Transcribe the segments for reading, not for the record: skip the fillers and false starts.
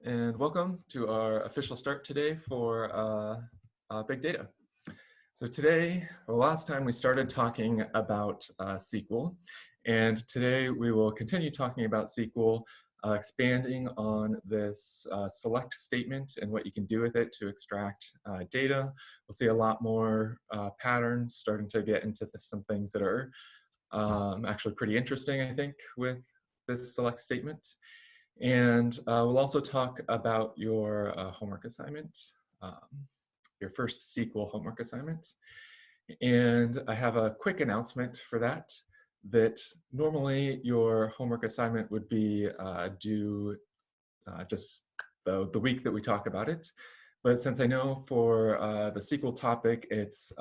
And welcome to our official start today for big data. So today, well, last time we started talking about SQL, and today we will continue talking about SQL, expanding on this select statement and what you can do with it to extract data. We'll see a lot more patterns, starting to get into some things that are actually pretty interesting, I think, with this select statement. And we'll also talk about your homework assignment, your first SQL homework assignment. And I have a quick announcement for that, that normally your homework assignment would be due just the week that we talk about it. But since I know for the SQL topic, it's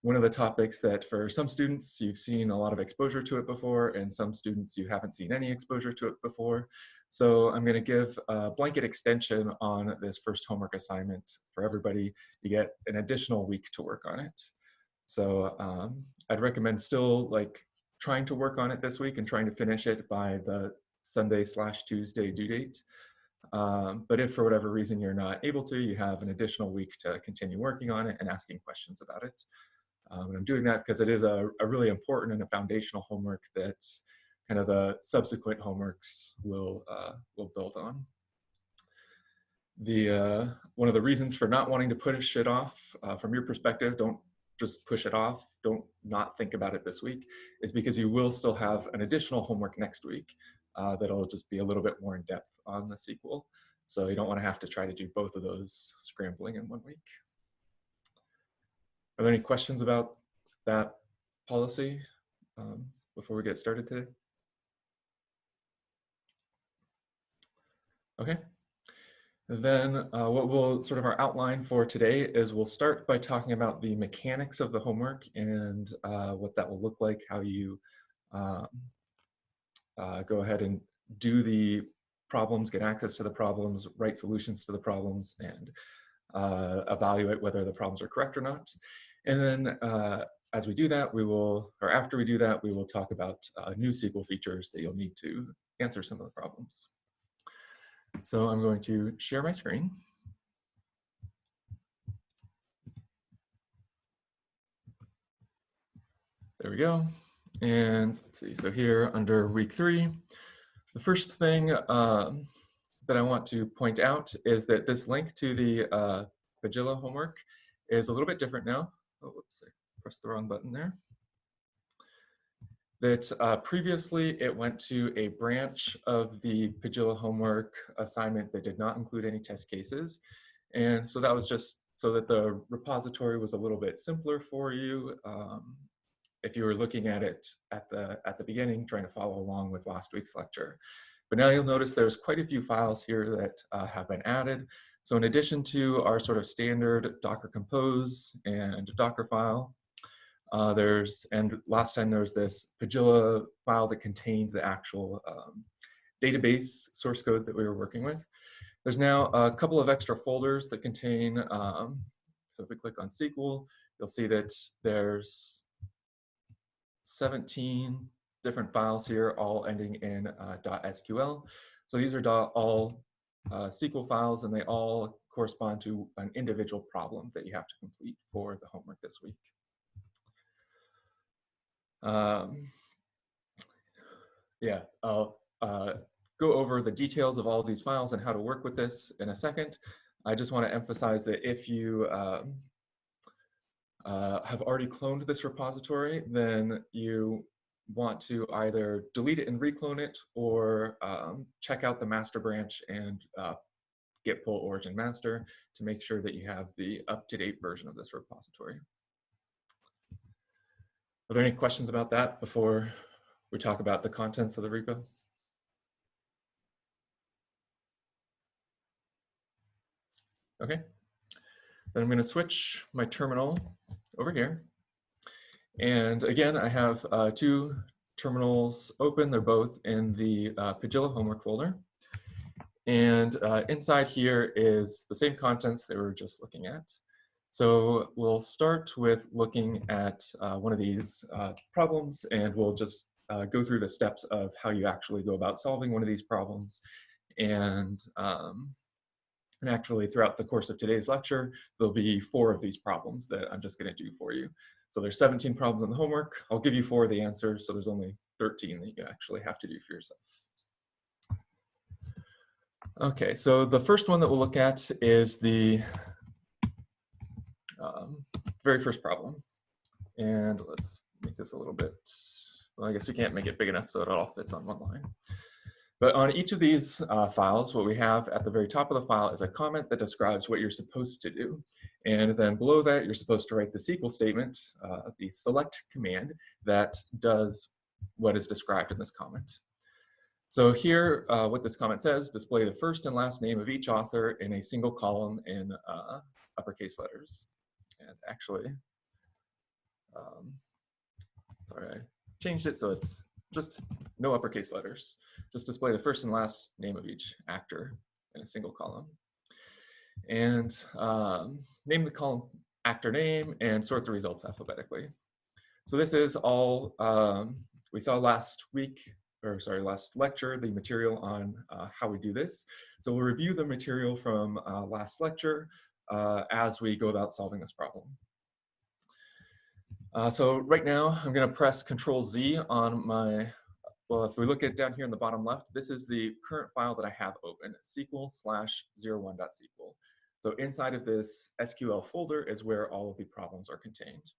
one of the topics that for some students you've seen a lot of exposure to it before, and some students you haven't seen any exposure to it before. So I'm going to give a blanket extension on this first homework assignment for everybody. You get an additional week to work on it. So I'd recommend still trying to work on it this week and trying to finish it by the Sunday/Tuesday due date. But if for whatever reason you're not able to, you have an additional week to continue working on it and asking questions about it. And I'm doing that because it is a really important and a foundational homework that kind of the subsequent homeworks will build on. One of the reasons for not wanting to push it off, from your perspective, don't just push it off, don't not think about it this week, is because you will still have an additional homework next week that'll just be a little bit more in depth on the SQL. So you don't want to have to try to do both of those scrambling in 1 week. Are there any questions about that policy before we get started today? Okay. Then what we'll sort of our outline for today is we'll start by talking about the mechanics of the homework and what that will look like, how you go ahead and do the problems, get access to the problems, write solutions to the problems, and evaluate whether the problems are correct or not. And then as we do that, after we do that, we will talk about new SQL features that you'll need to answer some of the problems. So I'm going to share my screen. There we go. And let's see, so here under week 3, the first thing that I want to point out is that this link to the Pagilla homework is a little bit different now. Oh, whoops, I pressed the wrong button there. That previously it went to a branch of the Pagilla homework assignment that did not include any test cases. And so that was just so that the repository was a little bit simpler for you if you were looking at it at the beginning, trying to follow along with last week's lecture. But now you'll notice there's quite a few files here that have been added. So in addition to our sort of standard Docker compose and Docker file, and last time there was this Pagilla file that contained the actual database source code that we were working with. There's now a couple of extra folders that contain, so if we click on SQL, you'll see that there's 17 different files here, all ending in .sql. So these are all SQL files, and they all correspond to an individual problem that you have to complete for the homework this week. Yeah, I'll go over the details of all of these files and how to work with this in a second. I just want to emphasize that if you have already cloned this repository, then you want to either delete it and reclone it, or check out the master branch and git pull origin master to make sure that you have the up-to-date version of this repository. Are there any questions about that before we talk about the contents of the repo? Okay, then I'm going to switch my terminal over here. And again, I have 2 terminals open. They're both in the Pagilla homework folder. And inside here is the same contents that we were just looking at. So we'll start with looking at one of these problems, and we'll just go through the steps of how you actually go about solving one of these problems. And actually, throughout the course of today's lecture, there'll be 4 of these problems that I'm just going to do for you. So there's 17 problems in the homework. I'll give you 4 of the answers, so there's only 13 that you actually have to do for yourself. Okay, so the first one that we'll look at is the very first problem. And let's make this a little bit, well, I guess we can't make it big enough so it all fits on one line. But on each of these files, what we have at the very top of the file is a comment that describes what you're supposed to do. And then below that, you're supposed to write the SQL statement, the select command that does what is described in this comment. So here, what this comment says, display the first and last name of each author in a single column in uppercase letters. And actually, sorry, I changed it so it's just no uppercase letters. Just display the first and last name of each actor in a single column. And name the column actor name and sort the results alphabetically. So this is all we saw last lecture, the material on how we do this. So we'll review the material from last lecture as we go about solving this problem. So right now, I'm going to press Control-Z on my, well, if we look at down here in the bottom left, this is the current file that I have open, SQL/01.SQL. So inside of this SQL folder is where all of the problems are contained.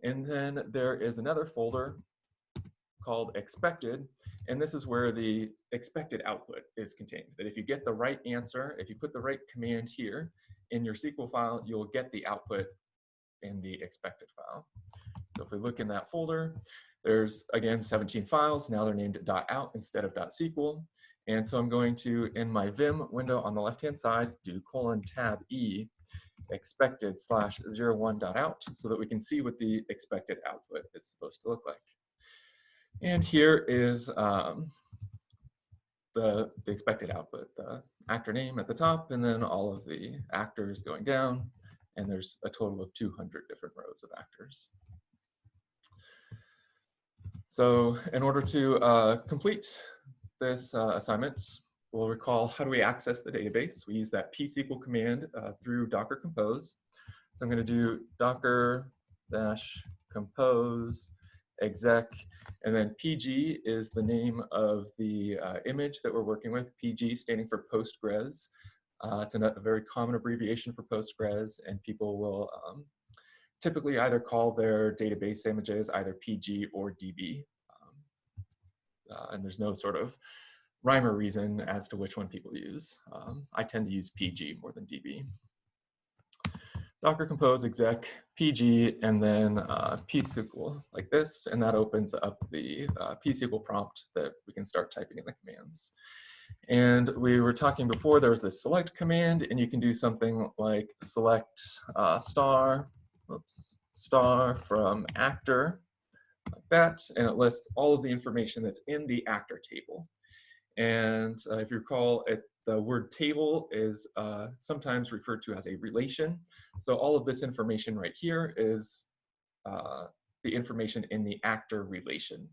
And then there is another folder called expected, and this is where the expected output is contained. That if you get the right answer, if you put the right command here in your SQL file, you'll get the output in the expected file. So if we look in that folder, there's again 17 files. Now they're named .out instead of .SQL. And so I'm going to, in my Vim window on the left-hand side, do :tab-E expected/01.out so that we can see what the expected output is supposed to look like. And here is the expected output, the actor name at the top, and then all of the actors going down. And there's a total of 200 different rows of actors. So in order to complete this assignment, we'll recall how do we access the database. We use that psql command through Docker Compose. So I'm going to do docker-compose exec, and then PG is the name of the image that we're working with, PG standing for Postgres. It's a very common abbreviation for Postgres, and people will typically either call their database images either PG or DB. And there's no sort of rhyme or reason as to which one people use. I tend to use PG more than DB. Docker compose exec PG and then psql like this, and that opens up the psql prompt that we can start typing in the commands. And we were talking before, there was this select command, and you can do something like select star from actor, like that, and it lists all of the information that's in the actor table. And if you recall, the word table is sometimes referred to as a relation. So all of this information right here is the information in the actor relation.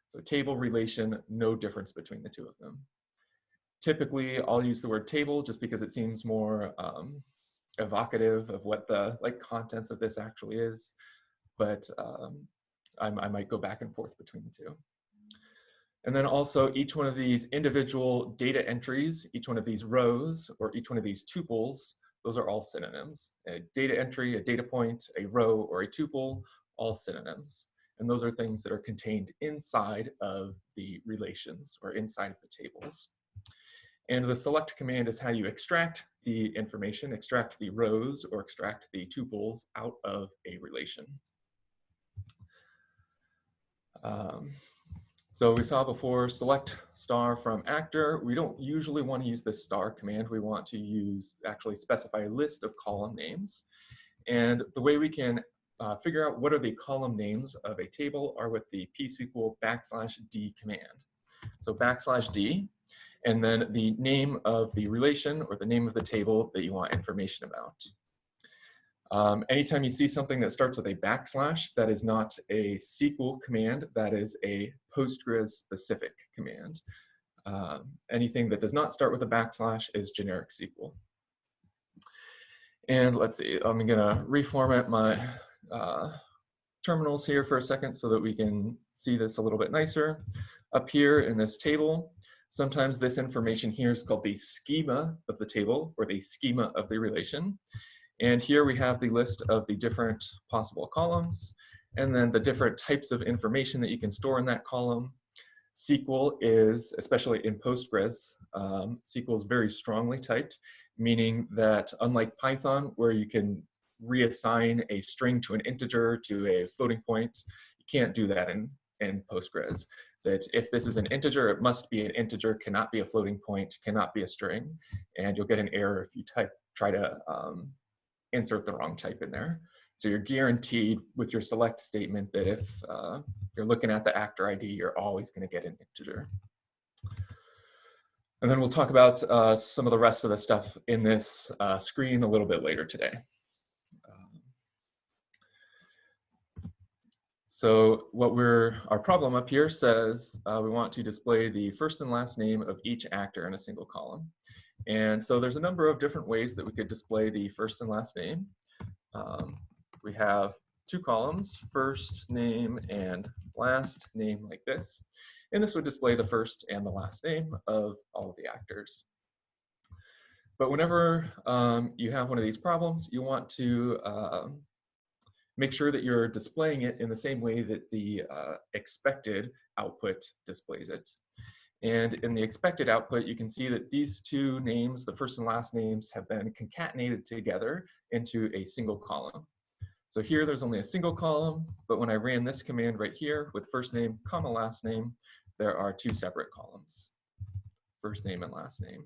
So table relation, no difference between the two of them. Typically, I'll use the word table just because it seems more evocative of what the contents of this actually is. But I might go back and forth between the two. And then also each one of these individual data entries, each one of these rows, or each one of these tuples, those are all synonyms. A data entry, a data point, a row, or a tuple, all synonyms. And those are things that are contained inside of the relations or inside of the tables. And the select command is how you extract the information, extract the rows, or extract the tuples out of a relation. So we saw before, select star from actor. We don't usually want to use the star command. We want to actually specify a list of column names. And the way we can figure out what are the column names of a table are with the psql \d command. So \d, and then the name of the relation or the name of the table that you want information about. Anytime you see something that starts with a \, that is not a SQL command, that is a Postgres specific command. Anything that does not start with a backslash is generic SQL. And let's see, I'm gonna reformat my terminals here for a second so that we can see this a little bit nicer. Up here in this table, sometimes this information here is called the schema of the table or the schema of the relation. And here we have the list of the different possible columns and then the different types of information that you can store in that column. SQL is, especially in Postgres, SQL is very strongly typed, meaning that unlike Python, where you can reassign a string to an integer to a floating point, you can't do that in Postgres. That if this is an integer, it must be an integer, cannot be a floating point, cannot be a string, and you'll get an error if you try to insert the wrong type in there. So you're guaranteed with your select statement that if you're looking at the actor ID, you're always going to get an integer. And then we'll talk about some of the rest of the stuff in this screen a little bit later today. So our problem up here says we want to display the first and last name of each actor in a single column. And so there's a number of different ways that we could display the first and last name. We have two columns, first name and last name like this. And this would display the first and the last name of all of the actors. But whenever you have one of these problems, you want to make sure that you're displaying it in the same way that the expected output displays it. And in the expected output, you can see that these two names, the first and last names, have been concatenated together into a single column. So here there's only a single column, but when I ran this command right here with first name, comma, last name, there are two separate columns, first name and last name.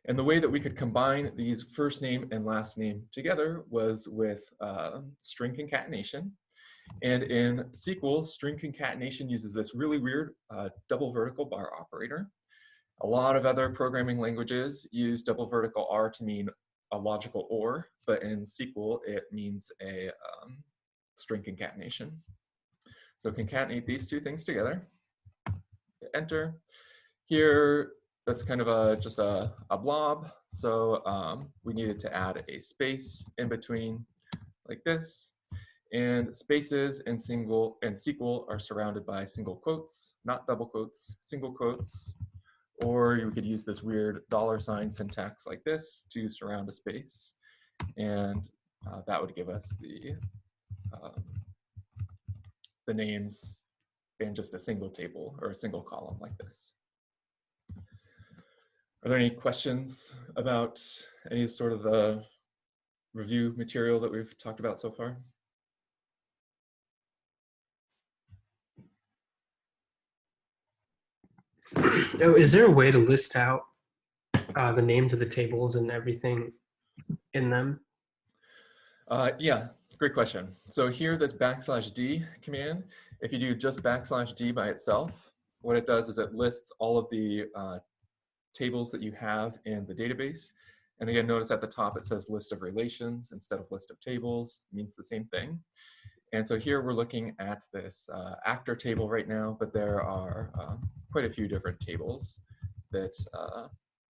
And the way that we could combine these first name and last name together was with string concatenation. And in SQL, string concatenation uses this really weird double vertical bar operator. A lot of other programming languages use double vertical R to mean a logical OR, but in SQL, it means a string concatenation. So concatenate these two things together, hit enter. Here, that's kind of just a blob. So we needed to add a space in between like this. And spaces in SQL are surrounded by single quotes, not double quotes, single quotes. Or you could use this weird $ syntax like this to surround a space. And that would give us the names in just a single table or a single column like this. Are there any questions about any sort of the review material that we've talked about so far? Is there a way to list out the names of the tables and everything in them? Yeah, great question. So here, this \d command, if you do just \d by itself, what it does is it lists all of the tables that you have in the database. And again, notice at the top it says list of relations instead of list of tables, it means the same thing. And so here we're looking at this actor table right now, but there are quite a few different tables that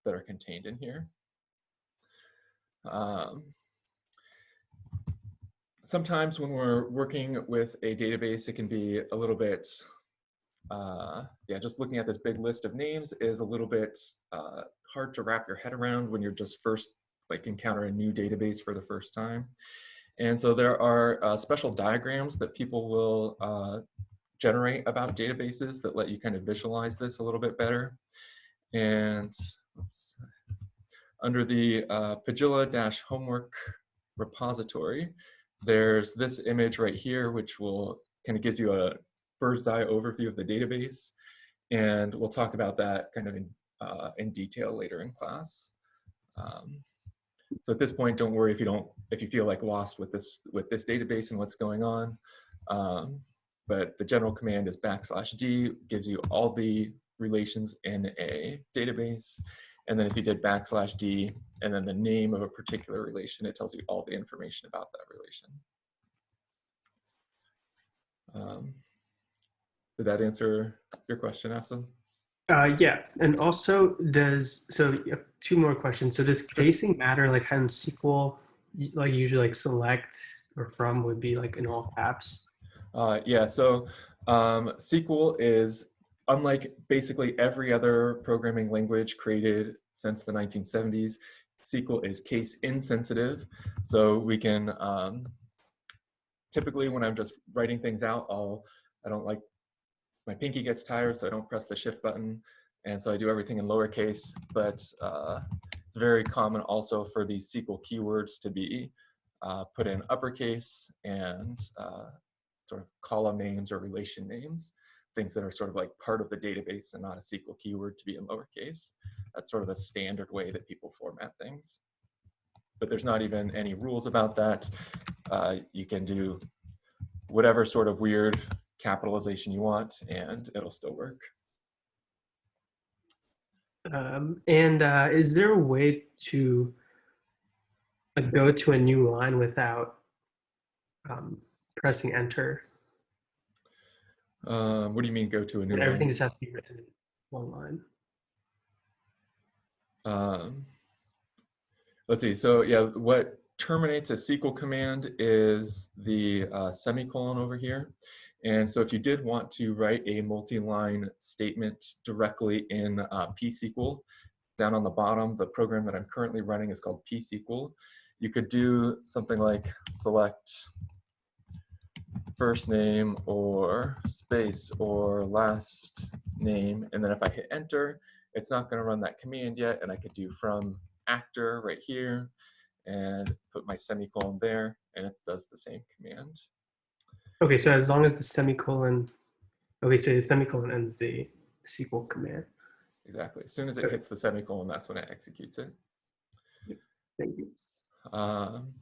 are contained in here. Sometimes when we're working with a database, it can be a little bit, just looking at this big list of names is a little bit hard to wrap your head around when you're just first encounter a new database for the first time. And so there are special diagrams that people will generate about databases that let you kind of visualize this a little bit better. And oops, under the Pagilla-homework repository, there's this image right here, which will kind of gives you a bird's eye overview of the database. And we'll talk about that kind of in detail later in class. So at this point, don't worry if you feel lost with this database and what's going on. But the general command is \d, gives you all the relations in a database. And then if you did \d and then the name of a particular relation, it tells you all the information about that relation. Did that answer your question, Afsan? Yeah, and also two more questions. So does Sure. casing matter? Like how in SQL, like usually like select or from would be like in all caps. Yeah, so SQL is, unlike basically every other programming language created since the 1970s, SQL is case insensitive. So we can, typically when I'm just writing things out, I don't like, my pinky gets tired, so I don't press the shift button. And so I do everything in lowercase, but it's very common also for these SQL keywords to be put in uppercase and sort of column names or relation names, things that are sort of like part of the database and not a SQL keyword to be in lowercase. That's sort of the standard way that people format things. But there's not even any rules about that. You can do whatever sort of weird capitalization you want and it'll still work. And is there a way to like go to a new line without um, pressing enter? What do you mean go to a new And everything line? just has to be written in one line. Um, let's see. So yeah, what terminates a SQL command is the semicolon over here. And so if you did want to write a multi-line statement directly in pSQL, down on the bottom, the program that I'm currently running is called pSQL. You could do something like select first name or space or last name. And then if I hit enter, it's not going to run that command yet. And I could do from actor right here and put my semicolon there, and it does the same command. Okay, so as long as the semicolon, okay, so the semicolon ends the SQL command. Exactly. As soon as it Okay, hits the semicolon, that's when it executes it. thank you. Um,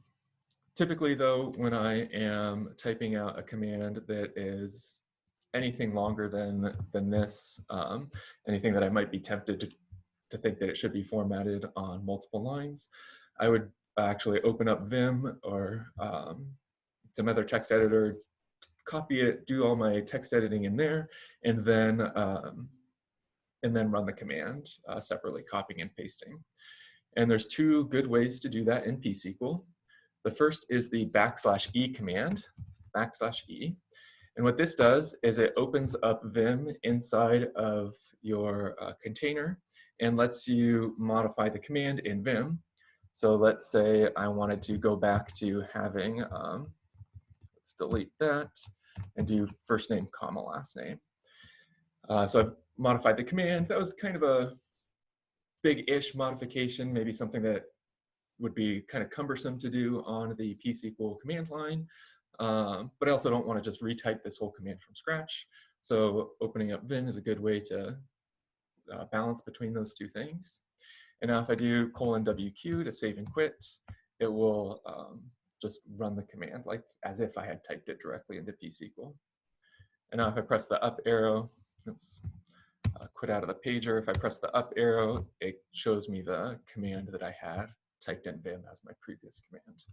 Typically, though, when I am typing out a command that is anything longer than this, anything that I might be tempted to think that it should be formatted on multiple lines, I would actually open up Vim or some other text editor, copy it, do all my text editing in there, and then run the command separately, copying and pasting. And there's two good ways to do that in pSQL. The first is the \E command, \E. And what this does is it opens up Vim inside of your container and lets you modify the command in Vim. So let's say I wanted to go back to having, let's delete that and do first name, comma, last name. So I've modified the command. That was kind of a big-ish modification, maybe something that would be kind of cumbersome to do on the pSQL command line. But I also don't want to just retype this whole command from scratch. So opening up Vim is a good way to balance between those two things. And now if I do :WQ to save and quit, it will just run the command like as if I had typed it directly into pSQL. And now if I press the up arrow, oops, quit out of the pager, if I press the up arrow, it shows me the command that I had typed in Vim as my previous command.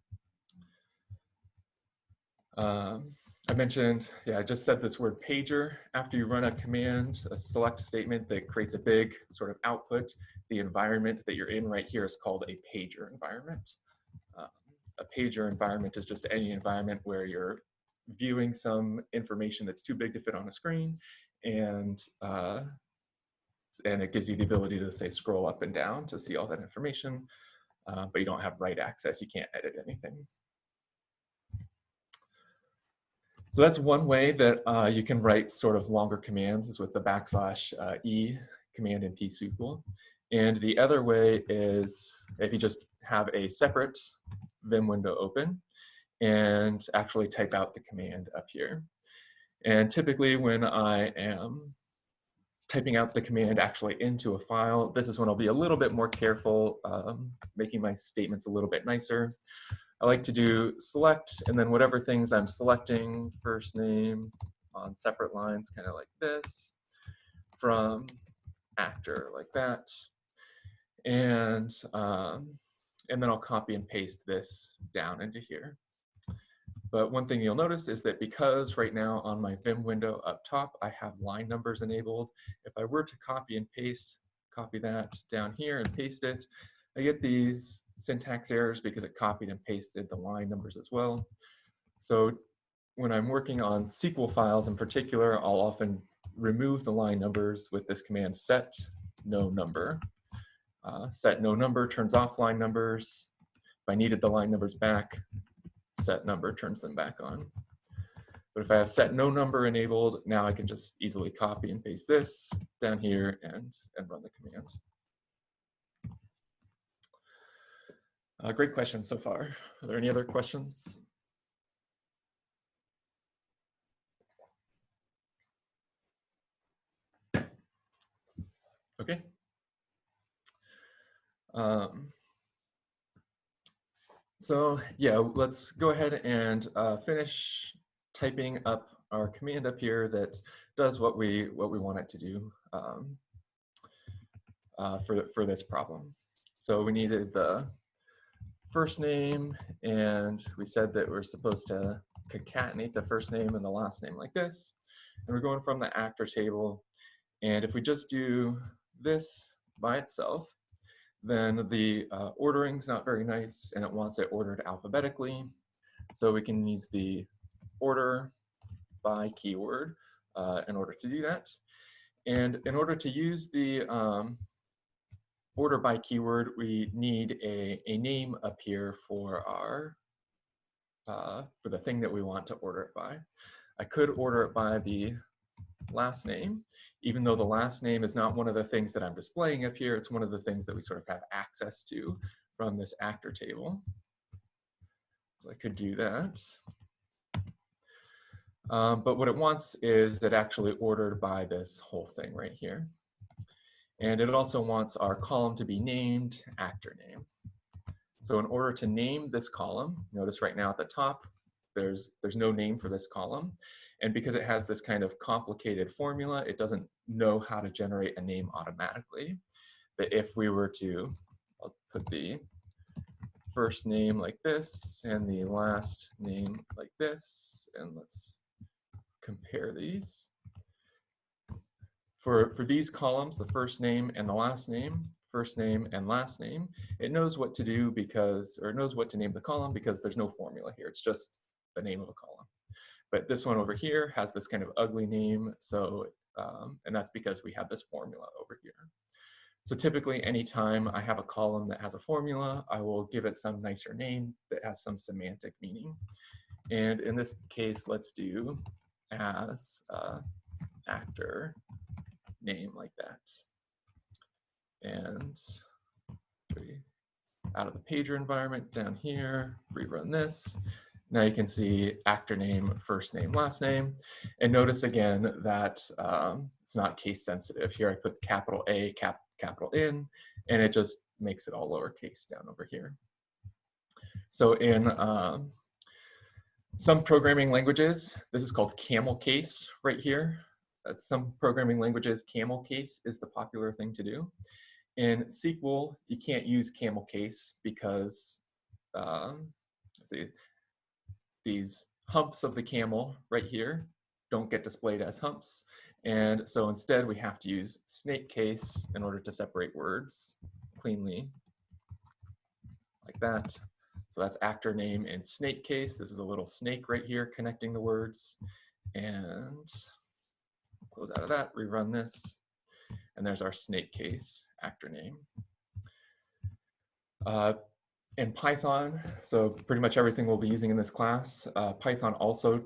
I mentioned, I just said this word pager. After you run a command, a select statement that creates a big sort of output, the environment that you're in right here is called a pager environment. A pager environment is just any environment where you're viewing some information that's too big to fit on a screen, and it gives you the ability to, say, scroll up and down to see all that information, but you don't have write access. You can't edit anything. So that's one way that you can write sort of longer commands is with the \E command in pSQL. And the other way is if you just have a separate Vim window open and actually type out the command up here. And typically when I am typing out the command actually into a file, this is when I'll be a little bit more careful, making my statements a little bit nicer. I like to do select, and then whatever things I'm selecting, first name on separate lines, kind of like this, from actor, like that. And then I'll copy and paste this down into here. But one thing you'll notice is that because right now on my Vim window up top, I have line numbers enabled. If I were to copy and paste, copy that down here and paste it, I get these syntax errors because it copied and pasted the line numbers as well. So when I'm working on SQL files in particular, I'll often remove the line numbers with this command set no number. Set no number turns off line numbers. If I needed the line numbers back, set number turns them back on. But if I have set no number enabled, now I can just easily copy and paste this down here and run the command. Great question so far. Are there any other questions? Okay. So yeah, let's go ahead and finish typing up our command up here that does what we want it to do for this problem. So we needed the first name, and we said that we're supposed to concatenate the first name and the last name like this. And we're going from the actor table. And if we just do this by itself, then the ordering's not very nice, and it wants it ordered alphabetically. So we can use the order by keyword in order to do that. And in order to use the order by keyword, we need a name up here for our for the thing that we want to order it by. I could order it by the last name, even though the last name is not one of the things that I'm displaying up here. It's one of the things that we sort of have access to from this actor table. So I could do that. But what it wants is it actually ordered by this whole thing right here. And it also wants our column to be named actor name. So in order to name this column, notice right now at the top, there's no name for this column. And because it has this kind of complicated formula, it doesn't know how to generate a name automatically. That if we were to, I'll put the first name like this and the last name like this, and let's compare these. For these columns, the first name and the last name, first name and last name, it knows what to do because, or it knows what to name the column because there's no formula here. It's just the name of a column. But this one over here has this kind of ugly name. So, and that's because we have this formula over here. So typically anytime I have a column that has a formula, I will give it some nicer name that has some semantic meaning. And in this case, let's do as actor name like that. And out of the pager environment down here, rerun this. Now you can see actor name, first name, last name. And notice again that it's not case sensitive. Here I put capital A, capital N, and it just makes it all lowercase down over here. So in some programming languages, this is called camel case right here. Some programming languages, camel case is the popular thing to do. In SQL, you can't use camel case because let's see, these humps of the camel right here don't get displayed as humps. And so instead we have to use snake case in order to separate words cleanly like that. So that's actor name in snake case. This is a little snake right here connecting the words. And close out of that, rerun this. And there's our snake case actor name. In Python, so pretty much everything we'll be using in this class, Python also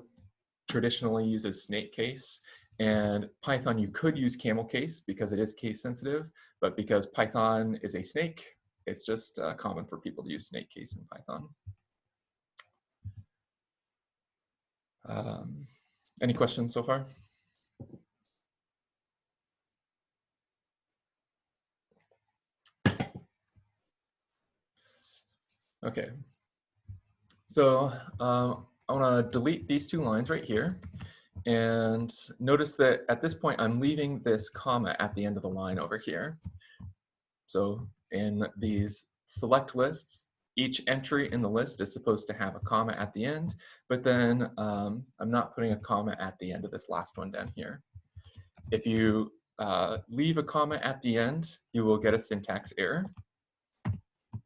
traditionally uses snake case. And Python, you could use camel case because it is case sensitive, but because Python is a snake, it's just common for people to use snake case in Python. Any questions so far? Okay, so I want to delete these two lines right here. And notice that at this point, I'm leaving this comma at the end of the line over here. So in these select lists, each entry in the list is supposed to have a comma at the end, but then I'm not putting a comma at the end of this last one down here. If you leave a comma at the end, you will get a syntax error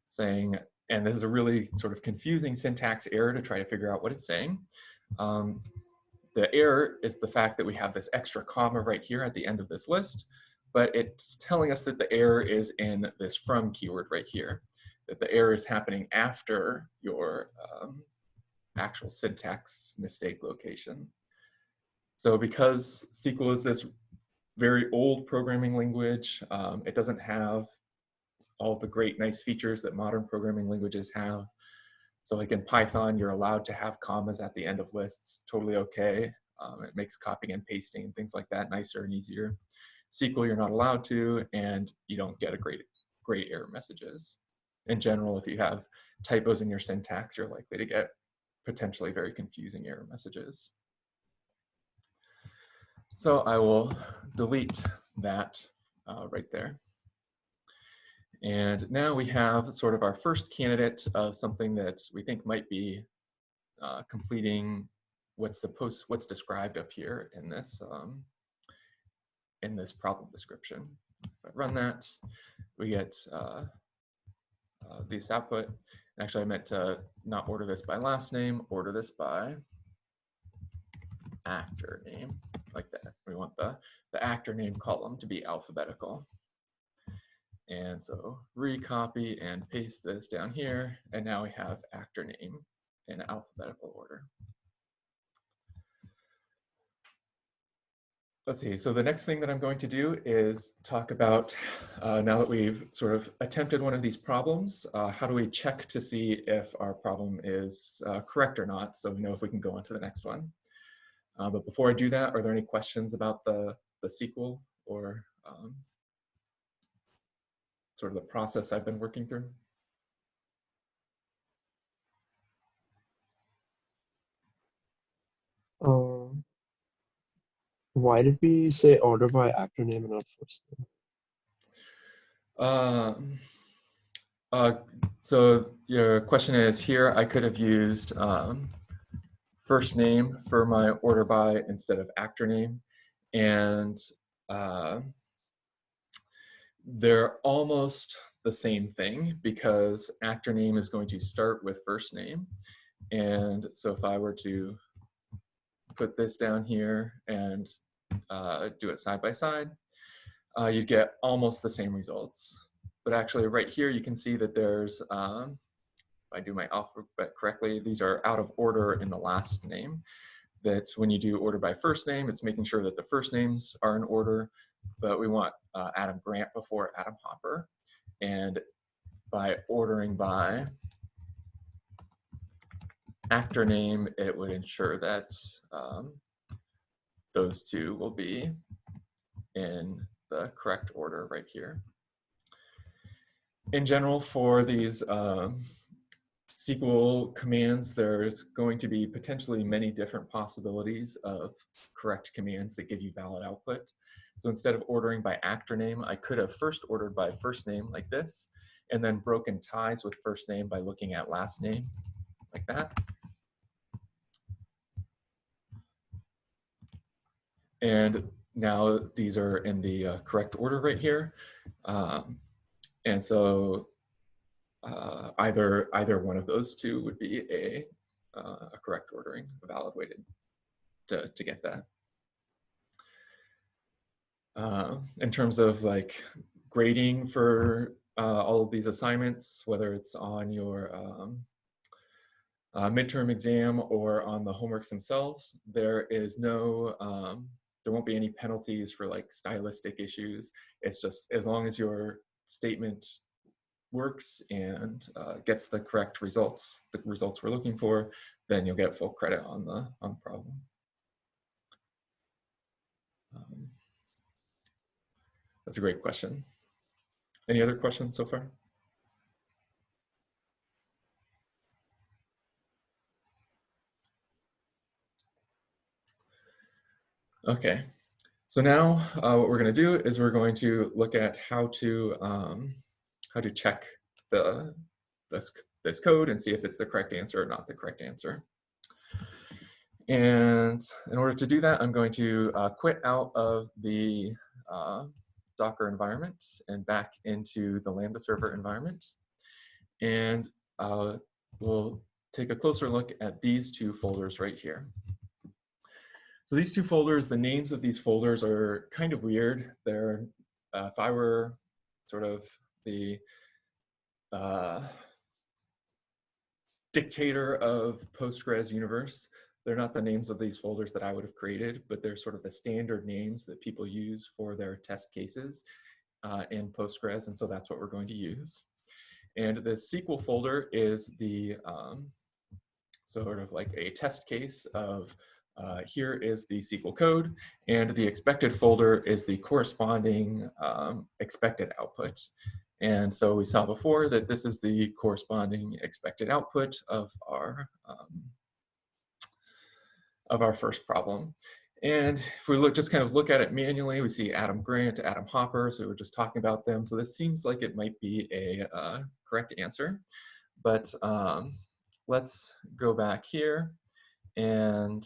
saying, and this is a really sort of confusing syntax error to try to figure out what it's saying. The error is the fact that we have this extra comma right here at the end of this list, but it's telling us that the error is in this from keyword right here, that the error is happening after your actual syntax mistake location. So because SQL is this very old programming language, it doesn't have all the great nice features that modern programming languages have. So like in Python, you're allowed to have commas at the end of lists, totally okay. It makes copying and pasting and things like that nicer and easier. SQL, you're not allowed to, and you don't get a great error messages. In general, if you have typos in your syntax, you're likely to get potentially very confusing error messages. So I will delete that right there. And now we have sort of our first candidate of something that we think might be completing what's described up here in this problem description. If I run that, we get this output. Actually, I meant to not order this by last name, order this by actor name, like that. We want the actor name column to be alphabetical. And so recopy and paste this down here, and now we have actor name in alphabetical order. Let's see, so the next thing that I'm going to do is talk about, now that we've sort of attempted one of these problems, how do we check to see if our problem is correct or not, so we know if we can go on to the next one. But before I do that, are there any questions about the SQL or sort of the process I've been working through? Why did we say order by actor name and not first name? So your question is here, I could have used first name for my order by instead of actor name. And they're almost the same thing because actor name is going to start with first name. And so if I were to put this down here and do it side by side, you'd get almost the same results. But actually right here, you can see that there's, if I do my alphabet correctly, these are out of order in the last name. That when you do order by first name, it's making sure that the first names are in order, but we want Adam Grant before Adam Hopper. And by ordering by actor name, it would ensure that those two will be in the correct order right here. In general, for these SQL commands, there's going to be potentially many different possibilities of correct commands that give you valid output. So instead of ordering by actor name, I could have first ordered by first name like this, and then broken ties with first name by looking at last name like that. And now these are in the correct order right here. And so either one of those two would be a correct ordering, a valid way to get that. In terms of like grading for all of these assignments, whether it's on your midterm exam or on the homeworks themselves, there is no, there won't be any penalties for like stylistic issues. It's just as long as your statement works and gets the correct results, the results we're looking for, then you'll get full credit on the problem. That's a great question. Any other questions so far? Okay, so now what we're going to do is we're going to look at how to check the this code and see if it's the correct answer or not the correct answer. And in order to do that, I'm going to quit out of the Docker environment and back into the Lambda server environment. And we'll take a closer look at these two folders right here. So these two folders, the names of these folders are kind of weird. They're, if I were sort of the dictator of Postgres universe, they're not the names of these folders that I would have created, but they're sort of the standard names that people use for their test cases in Postgres, and so that's what we're going to use. And the SQL folder is the sort of like a test case of here is the SQL code, and the expected folder is the corresponding expected output. And so we saw before that this is the corresponding expected output of our first problem. And if we look, just kind of look at it manually, we see Adam Grant, Adam Hopper, so we were just talking about them. So this seems like it might be a correct answer, but let's go back here and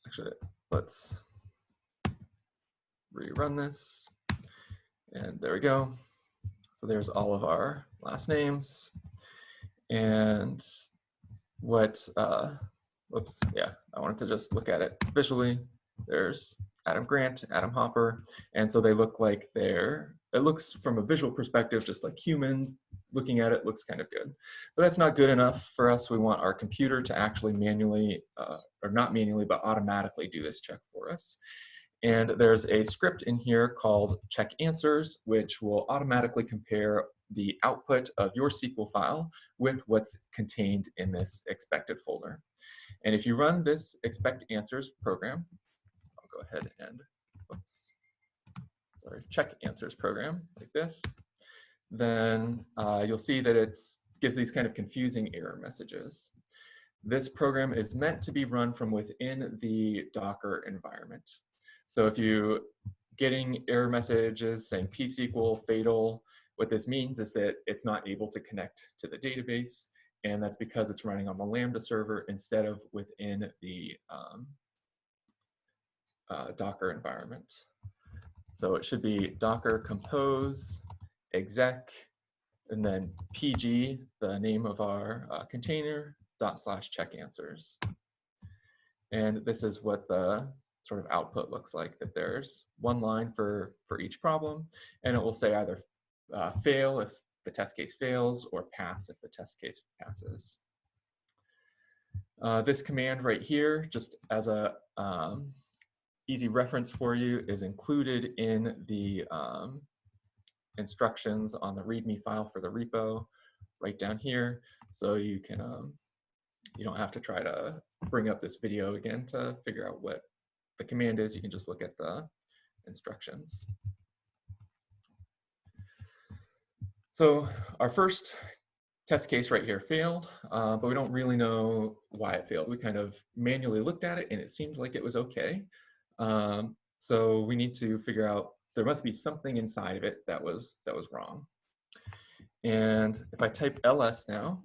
actually, let's rerun this. And there we go. So there's all of our last names. And what, whoops, yeah, I wanted to just look at it visually. There's Adam Grant, Adam Hopper, and so they look like they're, it looks from a visual perspective, just like human, looking at it looks kind of good. But that's not good enough for us. We want our computer to actually manually, or not manually, but automatically do this check for us. And there's a script in here called check answers, which will automatically compare the output of your SQL file with what's contained in this expected folder. And if you run this expect answers program, I'll go ahead and, oops, sorry, check answers program like this, then you'll see that it gives these kind of confusing error messages. This program is meant to be run from within the Docker environment. So if you're getting error messages saying pSQL fatal, what this means is that it's not able to connect to the database, and that's because it's running on the Lambda server instead of within the Docker environment. So it should be docker compose exec, and then pg, the name of our container, /check answers. And this is what the sort of output looks like, that there's one line for each problem, and it will say either fail if the test case fails, or pass if the test case passes. This command right here, just as a easy reference for you, is included in the instructions on the README file for the repo right down here. So you can, you don't have to try to bring up this video again to figure out what the command is. You can just look at the instructions. So our first test case right here failed, but we don't really know why it failed. We kind of manually looked at it and it seemed like it was okay. So we need to figure out, there must be something inside of it that was wrong. And if I type ls now,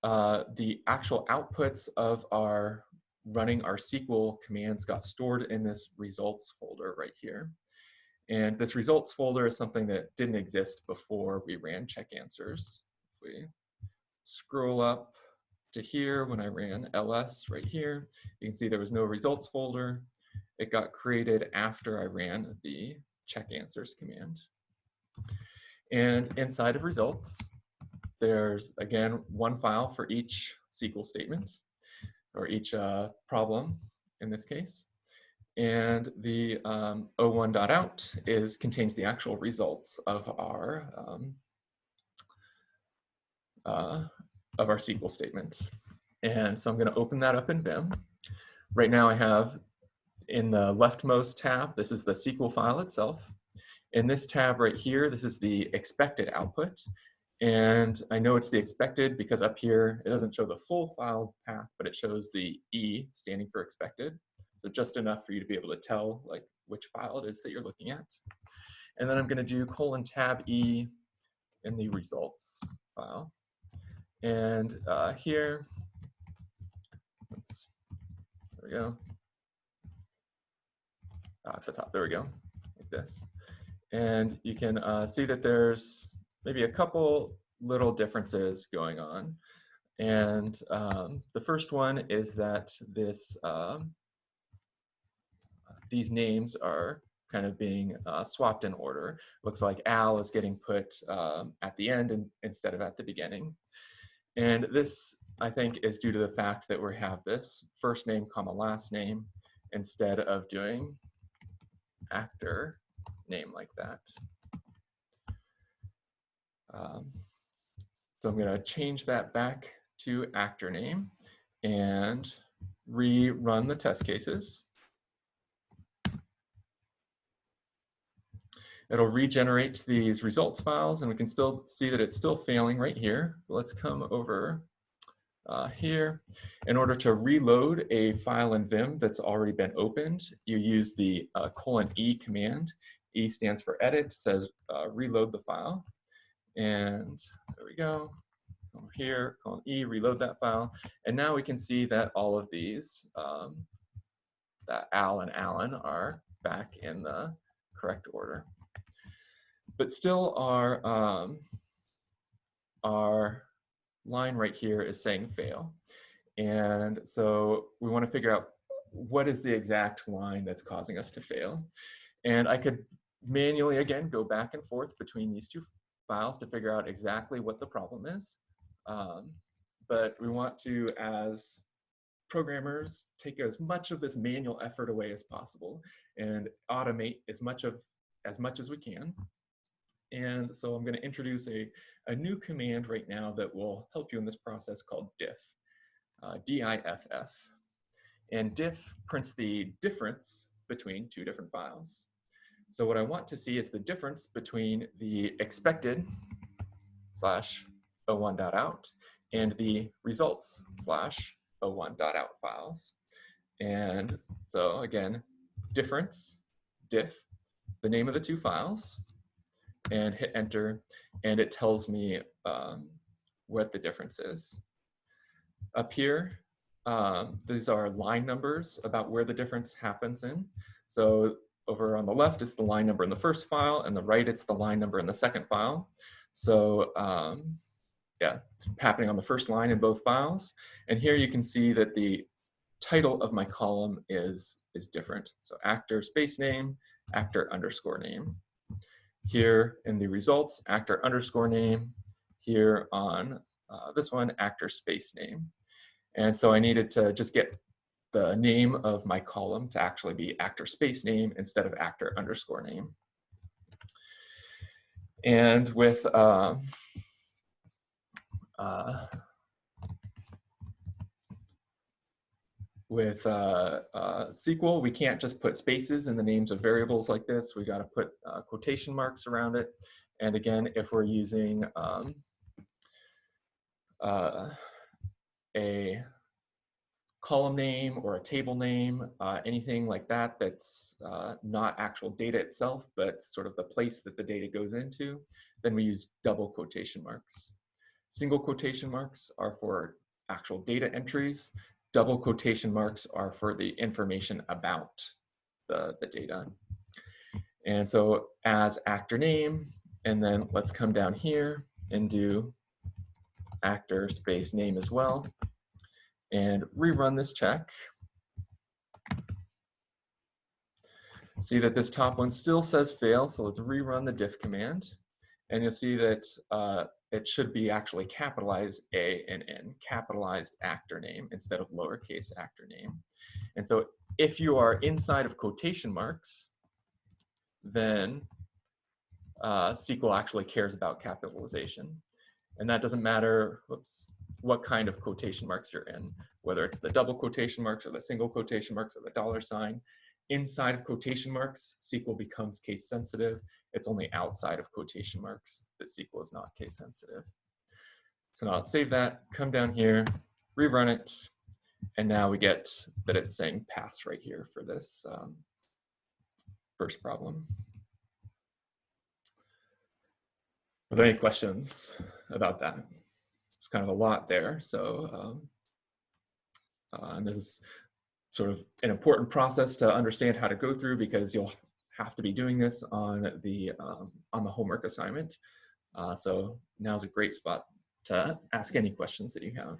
the actual outputs of our running our SQL commands got stored in this results folder right here. And this results folder is something that didn't exist before we ran check answers. If we scroll up to here, when I ran ls right here, you can see there was no results folder. It got created after I ran the check answers command. And inside of results, there's, again, one file for each SQL statement, or each problem in this case. And the o1.out contains the actual results of our SQL statement. And so I'm going to open that up in Vim. Right now I have, in the leftmost tab, this is the SQL file itself. In this tab right here, this is the expected output. And I know it's the expected because up here, it doesn't show the full file path, but it shows the E standing for expected. So just enough for you to be able to tell like which file it is that you're looking at. And then I'm going to do :tab-E in the results file. And here, oops, there we go. At the top, there we go, like this. And you can see that there's maybe a couple little differences going on. And the first one is that these names are kind of being swapped in order. Looks like Al is getting put at the end instead of at the beginning. And this, I think, is due to the fact that we have this first name, comma, last name, instead of doing actor name like that. So I'm going to change that back to actor name and rerun the test cases. It'll regenerate these results files, and we can still see that it's still failing right here. Let's come over here. In order to reload a file in Vim that's already been opened, you use the :E command. E stands for edit, says reload the file. And there we go. Over here, :E, reload that file. And now we can see that all of these, that Al and Alan, are back in the correct order. But still our line right here is saying fail. And so we want to figure out what is the exact line that's causing us to fail. And I could manually, again, go back and forth between these two files to figure out exactly what the problem is. But we want to, as programmers, take as much of this manual effort away as possible and automate as much as we can. And so I'm going to introduce a new command right now that will help you in this process called diff, D-I-F-F. And diff prints the difference between two different files. So what I want to see is the difference between the expected /o1.out and the results /o1.out files. And so again, difference, diff, the name of the two files, and hit enter, and it tells me what the difference is. Up here, these are line numbers about where the difference happens in. So over on the left, it's the line number in the first file, and the right, it's the line number in the second file. So yeah, it's happening on the first line in both files. And here you can see that the title of my column is different. So actor space name, actor underscore name. Here in the results, actor underscore name. Here on this one, actor space name. And so I needed to just get the name of my column to actually be actor space name instead of actor underscore name. And with SQL, we can't just put spaces in the names of variables like this. We got to put quotation marks around it. And again, if we're using a column name or a table name, anything like that that's not actual data itself, but sort of the place that the data goes into, then we use double quotation marks. Single quotation marks are for actual data entries. Double quotation marks are for the information about the data. And so as actor name, and then let's come down here and do actor space name as well, and rerun this check. See that this top one still says fail, so let's rerun the diff command. And you'll see that it should be actually capitalized A and N, capitalized actor name instead of lowercase actor name. And so if you are inside of quotation marks, then SQL actually cares about capitalization. And that doesn't matter, whoops, what kind of quotation marks you're in, whether it's the double quotation marks or the single quotation marks or the $sign. Inside of quotation marks, SQL becomes case sensitive. It's only outside of quotation marks that SQL is not case sensitive. So now let's save that, come down here, rerun it, and now we get that it's saying pass right here for this first problem. there any questions about that? It's kind of a lot there. So, and this is sort of an important process to understand how to go through, because you'll have to be doing this on the homework assignment. So now's a great spot to ask any questions that you have.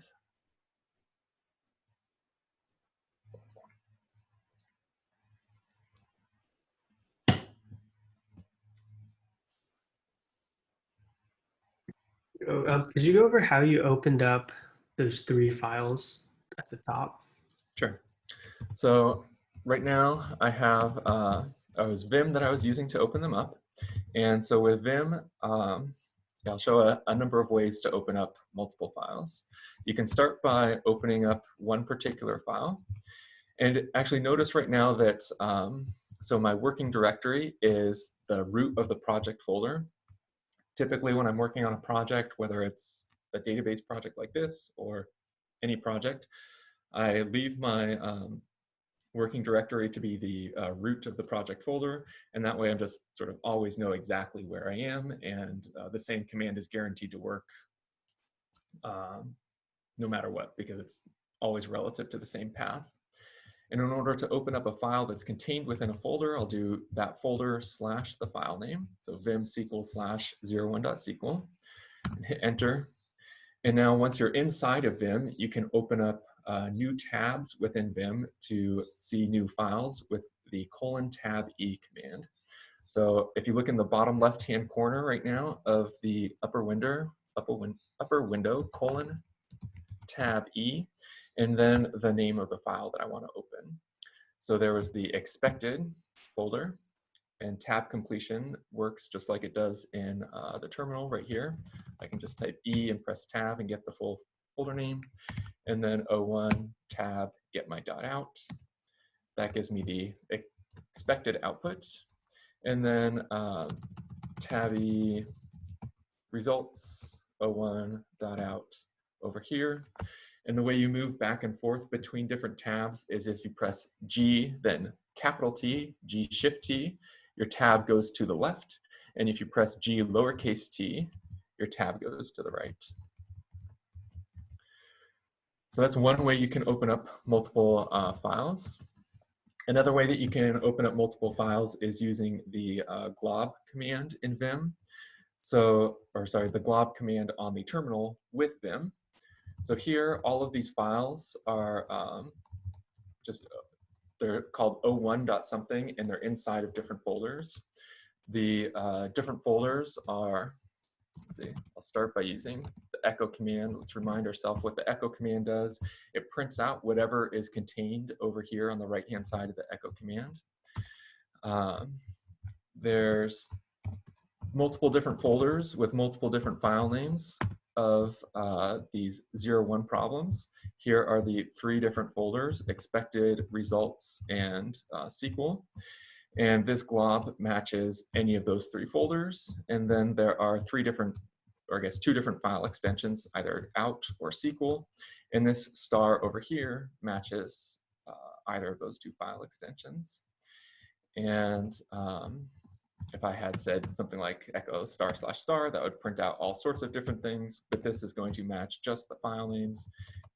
Could you go over how you opened up those 3 files at the top? Sure. So right now I have it was Vim that I was using to open them up. And so with Vim, I'll show a number of ways to open up multiple files. You can start by opening up one particular file. And actually notice right now that, so my working directory is the root of the project folder. Typically when I'm working on a project, whether it's a database project like this or any project, I leave my working directory to be the root of the project folder, and that way I'm just sort of always know exactly where I am, and the same command is guaranteed to work no matter what, because it's always relative to the same path. And in order to open up a file that's contained within a folder, I'll do that folder / the file name. So vim SQL /01.SQL, and hit enter. And now once you're inside of Vim, you can open up new tabs within Vim to see new files with the :tab E command. So if you look in the bottom left-hand corner right now of the upper window, :tab E, and then the name of the file that I want to open. So there was the expected folder, and tab completion works just like it does in the terminal right here. I can just type E and press tab and get the full folder name, and then O1 tab get my dot out. That gives me the expected output, and then tab E results O1 dot out over here. And the way you move back and forth between different tabs is if you press G, then capital T, G shift T, your tab goes to the left. And if you press G lowercase t, your tab goes to the right. So that's one way you can open up multiple files. Another way that you can open up multiple files is using the glob command in Vim. So, the glob command on the terminal with Vim. So here, all of these files are they're called o1.something, and they're inside of different folders. The different folders are, let's see, I'll start by using the echo command. Let's remind ourselves what the echo command does. It prints out whatever is contained over here on the right-hand side of the echo command. There's multiple different folders with multiple different file names of these 0-1 problems. Here are the 3 different folders: expected, results, and SQL. And this glob matches any of those 3 folders. And then there are 2 different file extensions, either out or SQL. And this star over here matches either of those 2 file extensions. And if I had said something like echo ***, that would print out all sorts of different things, but this is going to match just the file names.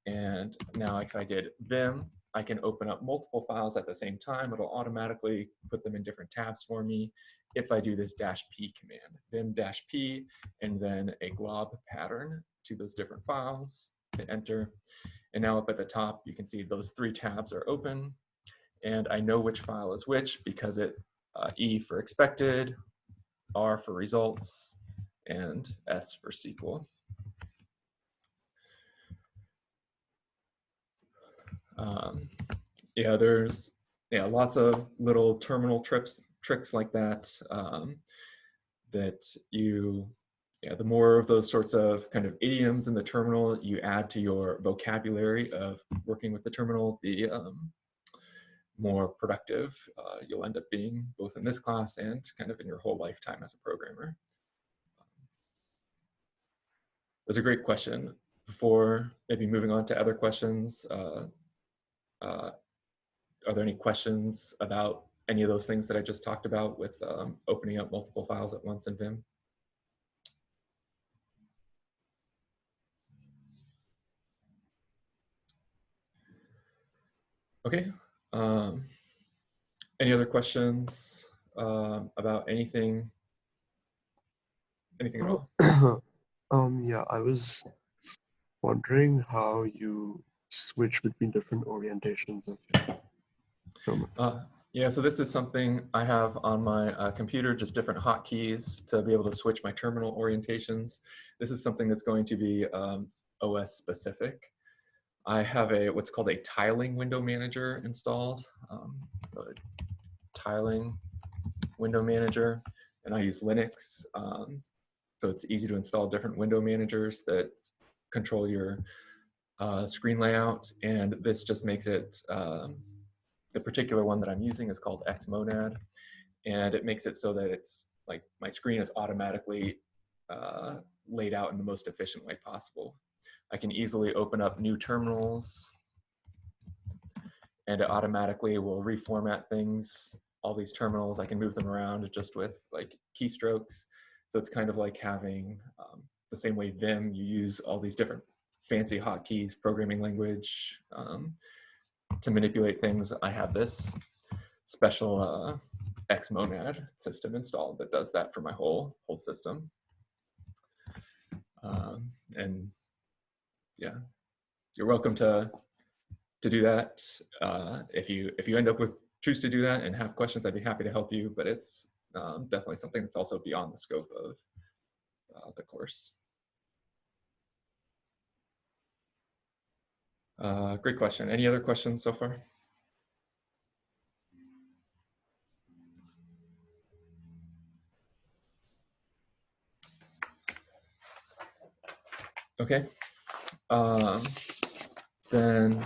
And now if I did Vim, I can open up multiple files at the same time. It'll automatically put them in different tabs for me if I do this -p command, Vim -p, and then a glob pattern to those different files, hit enter. And now up at the top, you can see those 3 tabs are open, and I know which file is which because it E for expected, R for results, and S for SQL. Yeah, there's lots of little terminal tricks like that. The more of those sorts of kind of idioms in the terminal you add to your vocabulary of working with the terminal, the more productive you'll end up being, both in this class and kind of in your whole lifetime as a programmer. That's a great question. Before maybe moving on to other questions, are there any questions about any of those things that I just talked about with opening up multiple files at once in Vim? Okay. Um, any other questions about anything at all? Yeah, I was wondering how you switch between different orientations of your terminal. Yeah, so this is something I have on my computer, just different hotkeys to be able to switch my terminal orientations. This is something that's going to be OS specific. I have what's called a tiling window manager installed. So a tiling window manager, and I use Linux. So it's easy to install different window managers that control your screen layout, and this just makes it, the particular one that I'm using is called Xmonad, and it makes it so that it's like my screen is automatically laid out in the most efficient way possible. I can easily open up new terminals, and it automatically will reformat things. All these terminals, I can move them around just with like keystrokes. So it's kind of like having the same way Vim, you use all these different fancy hotkeys, programming language to manipulate things. I have this special Xmonad system installed that does that for my whole system. And yeah, you're welcome to do that. If you end up with choose to do that and have questions, I'd be happy to help you. But it's definitely something that's also beyond the scope of the course. Great question. Any other questions so far? Okay. Then,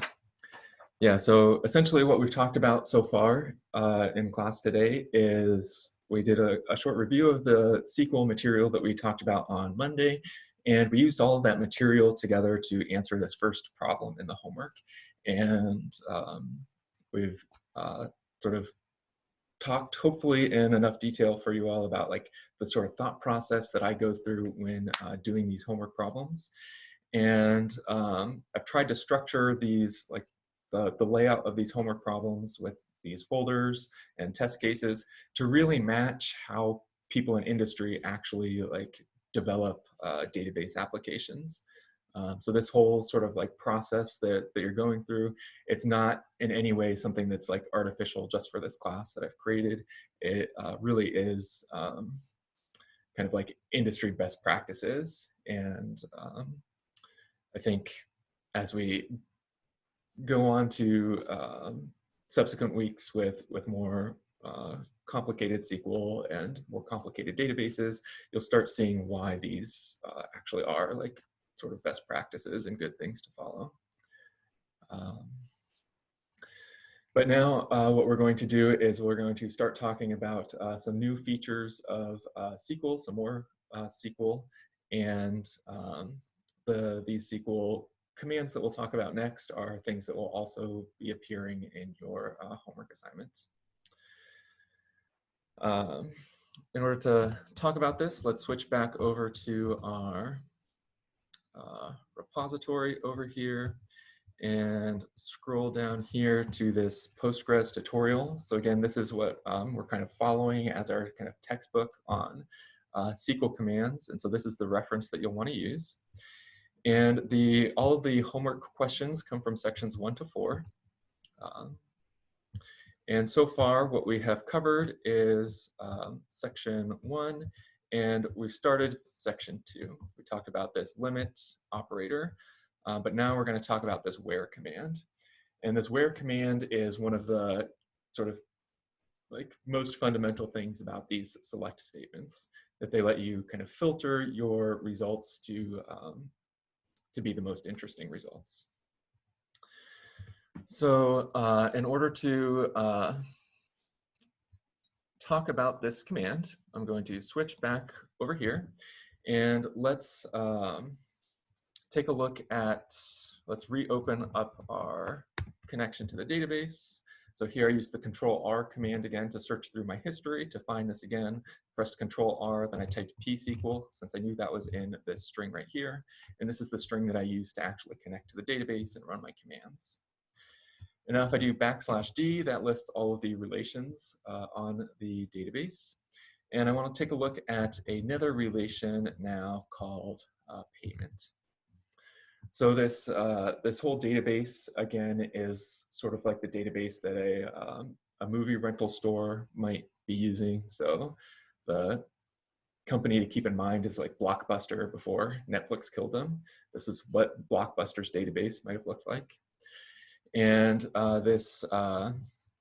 yeah, so essentially what we've talked about so far in class today is we did a short review of the SQL material that we talked about on Monday, and we used all of that material together to answer this first problem in the homework. And we've sort of talked hopefully in enough detail for you all about like the sort of thought process that I go through when doing these homework problems. And I've tried to structure these, like the layout of these homework problems with these folders and test cases to really match how people in industry actually like develop database applications. So this whole sort of like process that you're going through, it's not in any way something that's like artificial just for this class that I've created. It really is kind of like industry best practices. And I think as we go on to subsequent weeks with more complicated SQL and more complicated databases, you'll start seeing why these actually are like sort of best practices and good things to follow. But now what we're going to do is we're going to start talking about some new features of SQL, some more SQL, and these SQL commands that we'll talk about next are things that will also be appearing in your homework assignments. In order to talk about this, let's switch back over to our repository over here and scroll down here to this Postgres tutorial. So again, this is what we're kind of following as our kind of textbook on SQL commands. And so this is the reference that you'll want to use. And all of the homework questions come from sections 1 to 4. And so far, what we have covered is section 1, and we started section 2. We talked about this limit operator, but now we're going to talk about this where command. And this where command is one of the sort of like most fundamental things about these select statements, that they let you kind of filter your results to be the most interesting results. So in order to talk about this command, I'm going to switch back over here, and let's take a look at, let's reopen up our connection to the database. So here I use the Control-R command again to search through my history to find this again. Pressed Control-R, then I typed pSQL since I knew that was in this string right here. And this is the string that I use to actually connect to the database and run my commands. And now if I do \D, that lists all of the relations on the database. And I want to take a look at another relation now called payment. So this whole database, again, is sort of like the database that a movie rental store might be using. So the company to keep in mind is like Blockbuster before Netflix killed them. This is what Blockbuster's database might have looked like. And this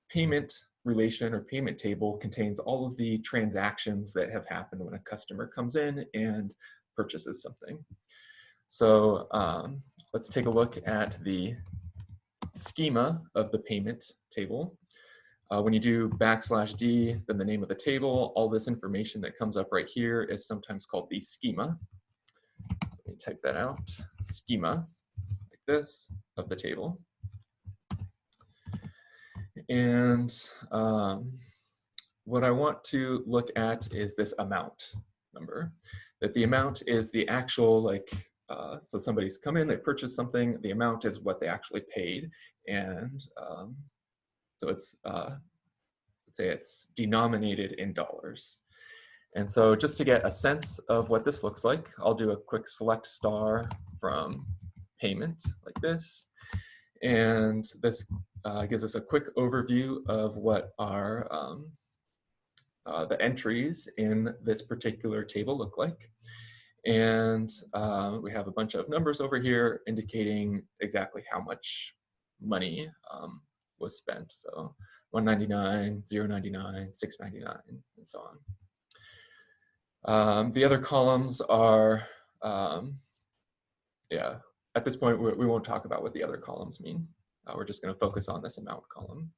payment relation or payment table contains all of the transactions that have happened when a customer comes in and purchases something. So let's take a look at the schema of the payment table. When you do \D, then the name of the table, all this information that comes up right here is sometimes called the schema. Let me type that out, schema, like this, of the table. And what I want to look at is this amount number, that the amount is the actual, like, so somebody's come in, they purchased something, the amount is what they actually paid. And so it's, let's say it's denominated in dollars. And so just to get a sense of what this looks like, I'll do a quick select star from payment like this. And this gives us a quick overview of what our the entries in this particular table look like. And we have a bunch of numbers over here indicating exactly how much money was spent. So 199, 099, 699, and so on. The other columns are, yeah, at this point, we won't talk about what the other columns mean. We're just going to focus on this amount column.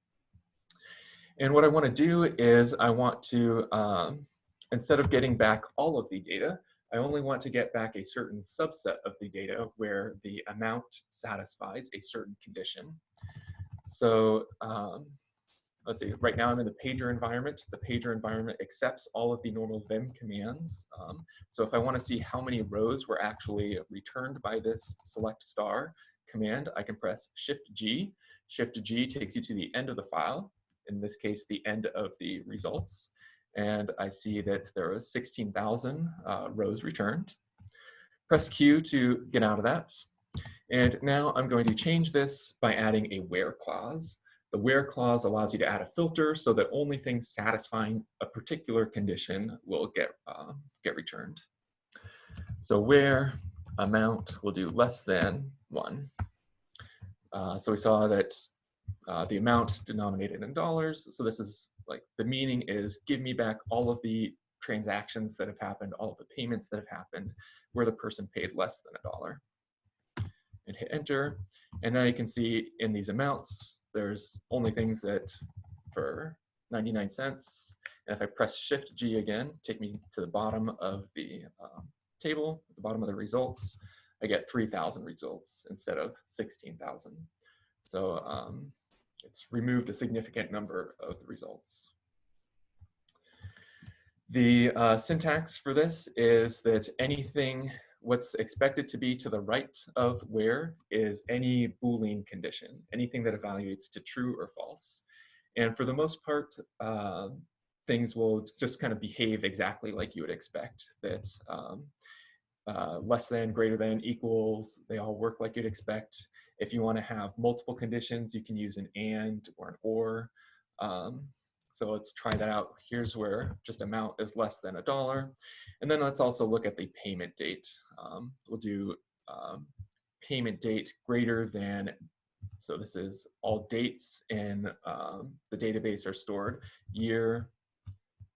And what I want to do is I want to, instead of getting back all of the data, I only want to get back a certain subset of the data where the amount satisfies a certain condition. So let's see, right now I'm in the pager environment. The pager environment accepts all of the normal vim commands. So if I want to see how many rows were actually returned by this select star command, I can press Shift G. Shift G takes you to the end of the file, in this case, the end of the results. And I see that there was 16,000 rows returned. Press Q to get out of that. And now I'm going to change this by adding a where clause. The where clause allows you to add a filter so that only things satisfying a particular condition will get returned. So where amount will do less than 1. So we saw that the amount denominated in dollars. So this is like, the meaning is give me back all of the transactions that have happened, all of the payments that have happened where the person paid less than $1. And hit enter. And now you can see in these amounts, there's only things that for 99 cents. And if I press Shift G again, take me to the bottom of the table, the bottom of the results, I get 3,000 results instead of 16,000. So it's removed a significant number of the results. The syntax for this is that anything, what's expected to be to the right of where is any Boolean condition, anything that evaluates to true or false. And for the most part, things will just kind of behave exactly like you would expect, that less than, greater than, equals, they all work like you'd expect. If you want to have multiple conditions, you can use an and or an or. So let's try that out. Here's where just amount is less than $1. And then let's also look at the payment date. We'll do payment date greater than, so this is all dates in the database are stored, year,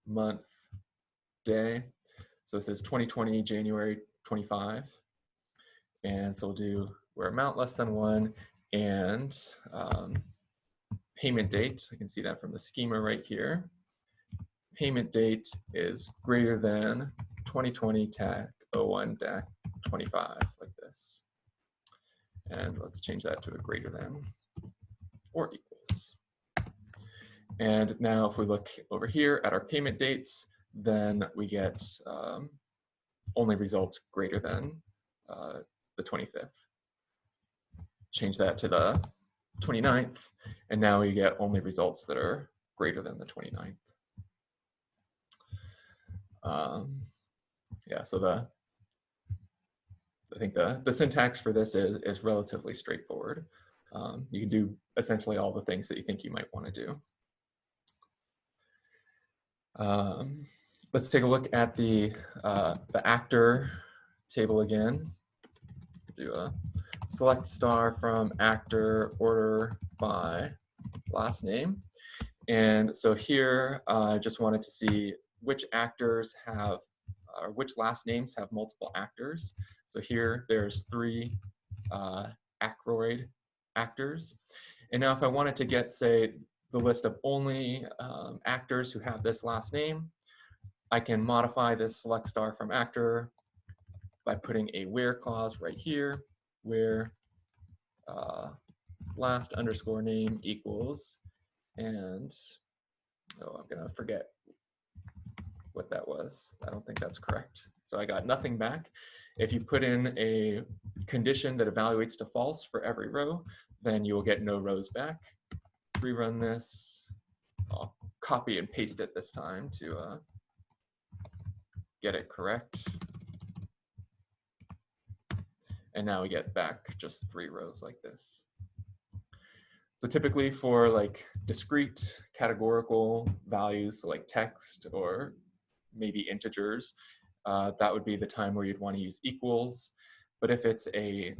month, day. So this is 2020, January 25. And so we'll do where amount less than 1 and payment date. I can see that from the schema right here. Payment date is greater than 2020 TAC 01-25, like this. And let's change that to a greater than or equals. And now if we look over here at our payment dates, then we get only results greater than the 25th. Change that to the 29th, and now we get only results that are greater than the 29th. Yeah, so I think the syntax for this is relatively straightforward. You can do essentially all the things that you think you might want to do. Let's take a look at the actor table again. Do a select star from actor order by last name. And so here, I just wanted to see which actors have, which last names have multiple actors. So here, there's 3 Ackroyd actors. And now if I wanted to get, say, the list of only actors who have this last name, I can modify this select star from actor by putting a where clause right here, where last underscore name equals, and oh, I'm gonna forget what that was. I don't think that's correct. So I got nothing back. If you put in a condition that evaluates to false for every row, then you will get no rows back. Let's rerun this. I'll copy and paste it this time to get it correct. And now we get back just 3 rows like this. So typically for like discrete categorical values, so like text or maybe integers, that would be the time where you'd want to use equals. But if it's a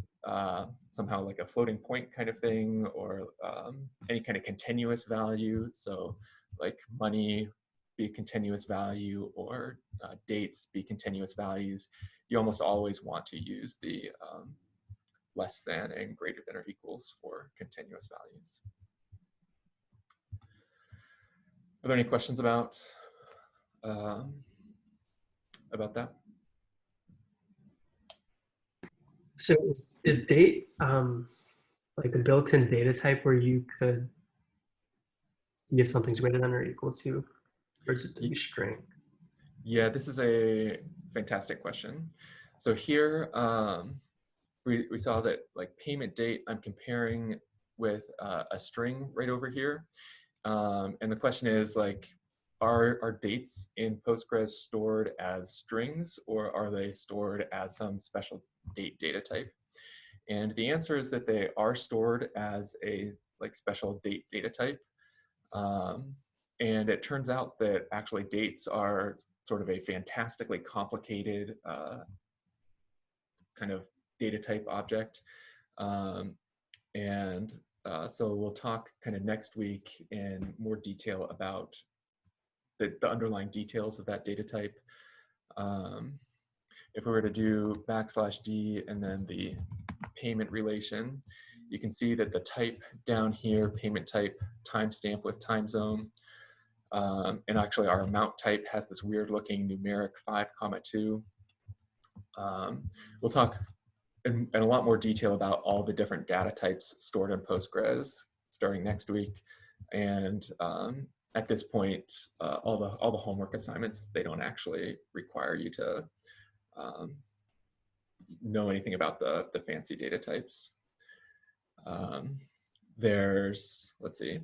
somehow like a floating point kind of thing, or any kind of continuous value, so like money be a continuous value, or dates be continuous values, you almost always want to use the less than and greater than or equals for continuous values. Are there any questions about that? So is date like a built-in data type where you could see if something's greater than or equal to, or is it a string? Yeah, this is a fantastic question. So here, we saw that like payment date, I'm comparing with a string right over here. And the question is like, are dates in Postgres stored as strings, or are they stored as some special date data type? And the answer is that they are stored as a like special date data type. And it turns out that actually dates are sort of a fantastically complicated kind of data type object. So we'll talk kind of next week in more detail about the underlying details of that data type. If we were to do \d and then the payment relation, you can see that the type down here, payment type, timestamp with time zone, and actually our amount type has this weird looking numeric 5,2. We'll talk in a lot more detail about all the different data types stored in Postgres starting next week. And at this point, all the homework assignments, they don't actually require you to know anything about the fancy data types. There's, let's see,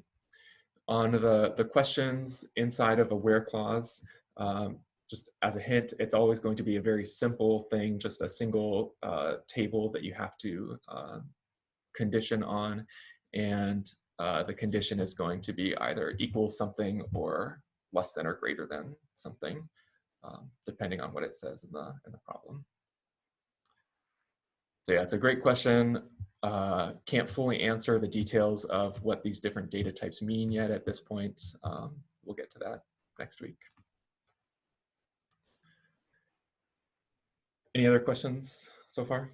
on the questions inside of a where clause, just as a hint, it's always going to be a very simple thing, just a single table that you have to condition on. And the condition is going to be either equals something or less than or greater than something, depending on what it says in the problem. So yeah, it's a great question. Can't fully answer the details of what these different data types mean yet at this point. We'll get to that next week. Any other questions so far?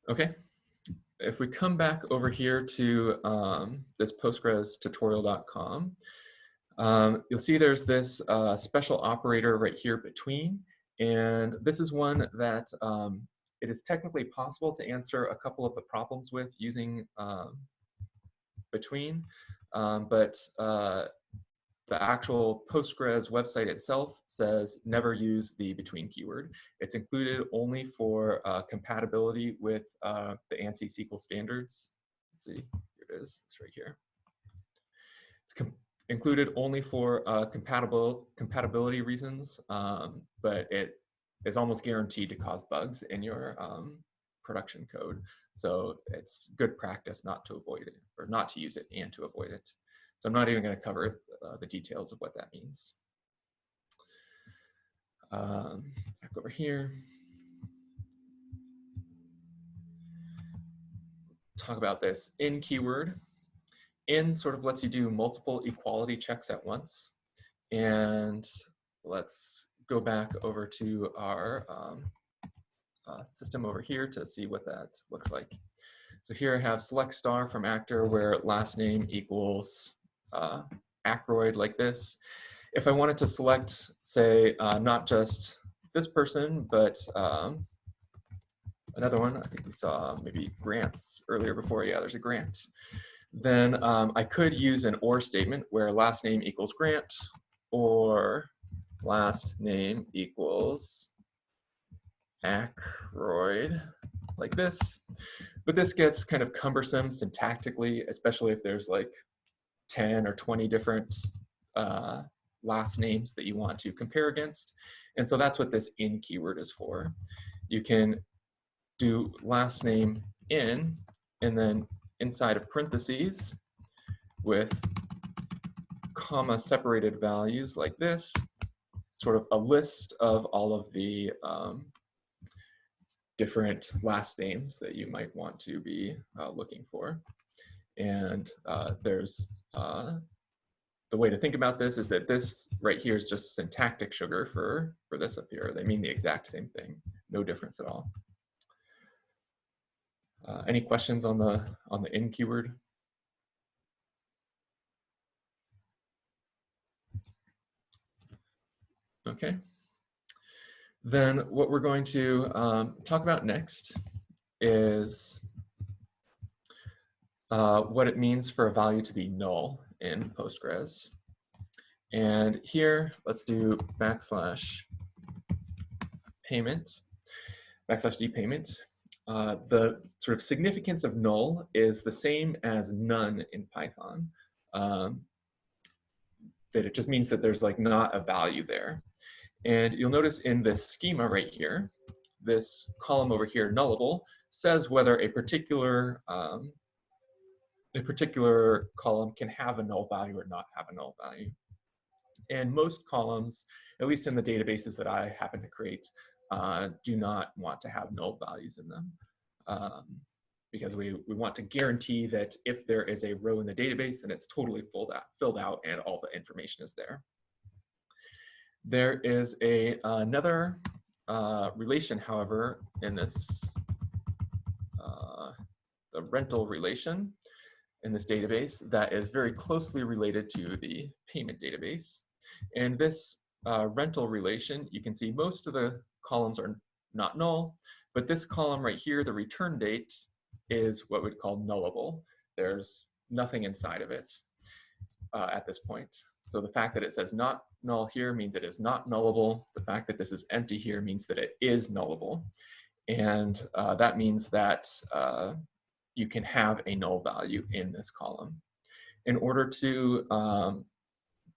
Okay. If we come back over here to this postgrestutorial.com, you'll see there's this special operator right here, between, and this is one that it is technically possible to answer a couple of the problems with using between, but the actual Postgres website itself says never use the between keyword. It's included only for compatibility with the ANSI SQL standards. Let's see, here it is, it's right here. It's included only for compatibility reasons, but it is almost guaranteed to cause bugs in your production code. So it's good practice not to avoid it, or not to use it and to avoid it. So I'm not even going to cover the details of what that means. Back over here. Talk about this in keyword. In sort of lets you do multiple equality checks at once. And let's go back over to our system over here to see what that looks like. So here I have select star from actor where last name equals Ackroyd, like this. If I wanted to select, say, not just this person, but another one, I think we saw maybe Grants earlier before. Yeah, there's a Grant. Then I could use an or statement where last name equals Grant or last name equals Ackroyd, like this. But this gets kind of cumbersome syntactically, especially if there's like 10 or 20 different last names that you want to compare against. And so that's what this in keyword is for. You can do last name in, and then inside of parentheses with comma separated values like this, sort of a list of all of the different last names that you might want to be looking for. And there's the way to think about this is that this right here is just syntactic sugar for this up here. They mean the exact same thing, no difference at all. Any questions on the in keyword? Okay. Then what we're going to talk about next is what it means for a value to be null in Postgres. And here, let's do \payment, \dpayment. The sort of significance of null is the same as none in Python. That it just means that there's like not a value there. And you'll notice in this schema right here, this column over here, nullable, says whether a particular column can have a null value or not have a null value. And most columns, at least in the databases that I happen to create, do not want to have null values in them. Because we want to guarantee that if there is a row in the database, then it's totally filled out and all the information is there. There is another relation, however, in this, the rental relation in this database that is very closely related to the payment database. And this rental relation, you can see most of the columns are not null, but this column right here, the return date, is what we'd call nullable. There's nothing inside of it at this point. So the fact that it says not null here means it is not nullable. The fact that this is empty here means that it is nullable. And that means that you can have a null value in this column. In order to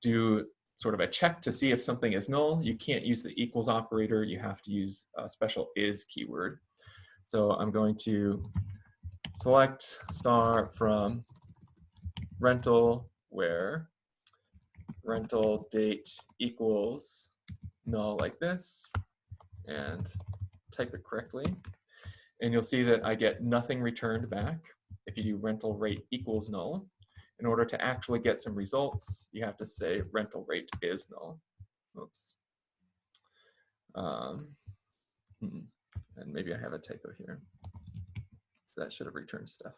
do sort of a check to see if something is null, you can't use the equals operator. You have to use a special is keyword. So I'm going to select star from rental where rental date equals null, like this, and type it correctly. And you'll see that I get nothing returned back if you do rental rate equals null. In order to actually get some results, you have to say rental rate is null. Oops. And maybe I have a typo here. That should have returned stuff.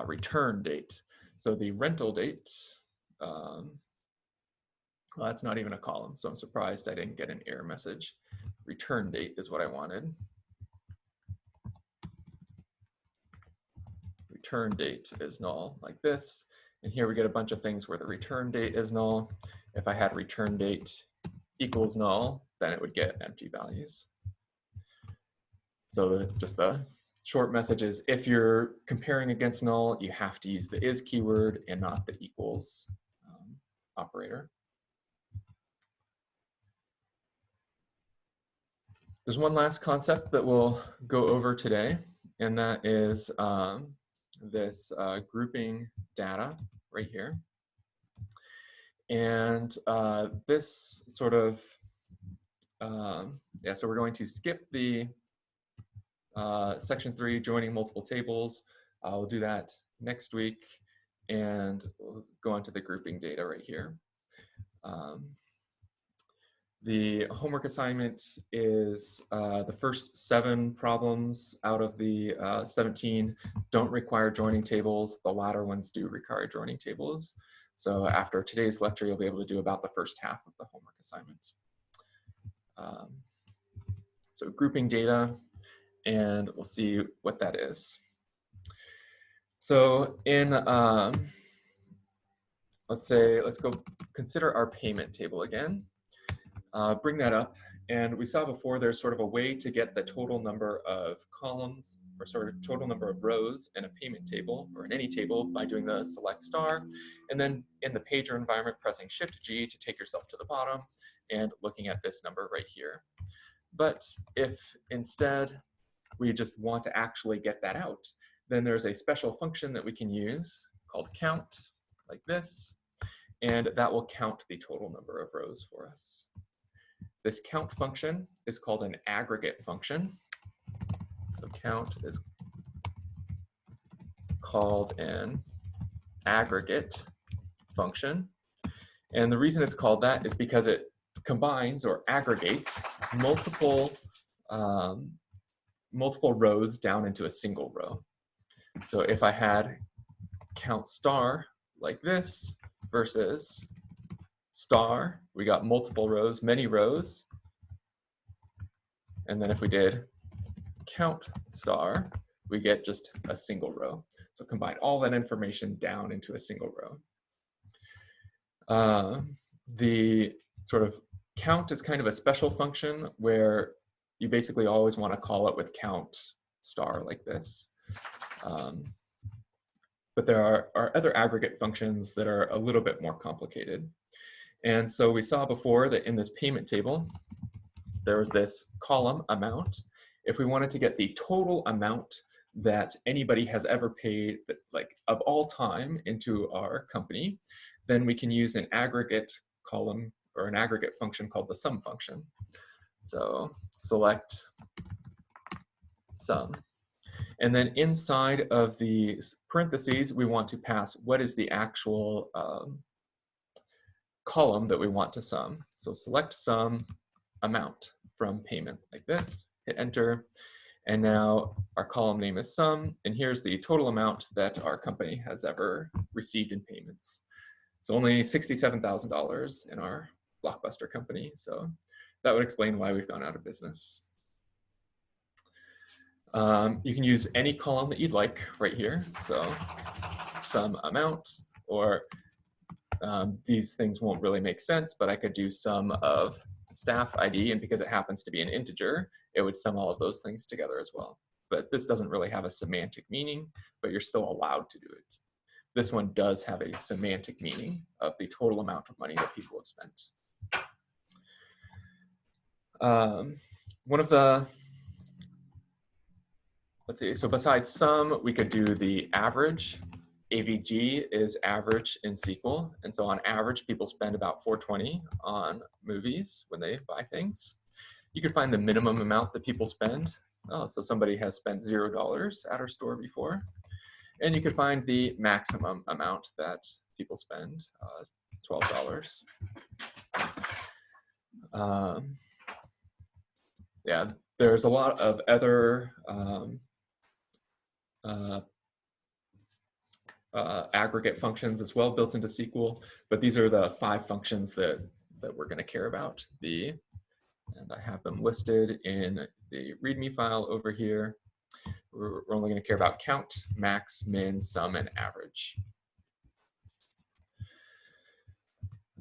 Return date. So the rental date, well, that's not even a column, so I'm surprised I didn't get an error message. Return date is what I wanted. Return date is null, like this. And here we get a bunch of things where the return date is null. If I had return date equals null, then it would get empty values. So just the short message is, if you're comparing against null, you have to use the is keyword and not the equals operator. There's one last concept that we'll go over today, and that is this grouping data right here. And this sort of, yeah, so we're going to skip the section 3, joining multiple tables. We'll do that next week, and we'll go on to the grouping data right here. The homework assignment is the first 7 problems out of the 17 don't require joining tables. The latter ones do require joining tables. So after today's lecture, you'll be able to do about the first half of the homework assignment. So grouping data, and we'll see what that is. So in, let's go consider our payment table again. Bring that up, and we saw before there's sort of a way to get the total number of columns, or sort of total number of rows in a payment table, or in any table, by doing the select star, and then in the pager environment pressing Shift G to take yourself to the bottom and looking at this number right here. But if instead we just want to actually get that out, then there's a special function that we can use called count, like this, and that will count the total number of rows for us. This count function is called an aggregate function. So count is called an aggregate function. And the reason it's called that is because it combines or aggregates multiple rows down into a single row. So if I had count star like this versus star, we got multiple rows, many rows. And then if we did count star, we get just a single row. So combine all that information down into a single row. The sort of count is kind of a special function where you basically always want to call it with count star like this. But there are other aggregate functions that are a little bit more complicated. And so we saw before that in this payment table, there was this column amount. If we wanted to get the total amount that anybody has ever paid, like of all time, into our company, then we can use an aggregate column or an aggregate function called the sum function. So select sum. And then inside of the parentheses, we want to pass what is the actual column that we want to sum. So select sum amount from payment like this, hit enter. And now our column name is sum, and here's the total amount that our company has ever received in payments. So only $67,000 in our Blockbuster company. So that would explain why we've gone out of business. You can use any column that you'd like right here. So sum amount, or these things won't really make sense, but I could do sum of staff ID, and because it happens to be an integer, it would sum all of those things together as well. But this doesn't really have a semantic meaning, but you're still allowed to do it. This one does have a semantic meaning of the total amount of money that people have spent. One of the, let's see, so besides sum, we could do the average. AVG is average in SQL. And so on average, people spend about $4.20 on movies when they buy things. You could find the minimum amount that people spend. Oh, so somebody has spent $0 at our store before. And you could find the maximum amount that people spend, $12. Yeah, there's a lot of other aggregate functions as well built into SQL, but these are the 5 functions that we're going to care about. And I have them listed in the README file over here. We're only going to care about count, max, min, sum, and average.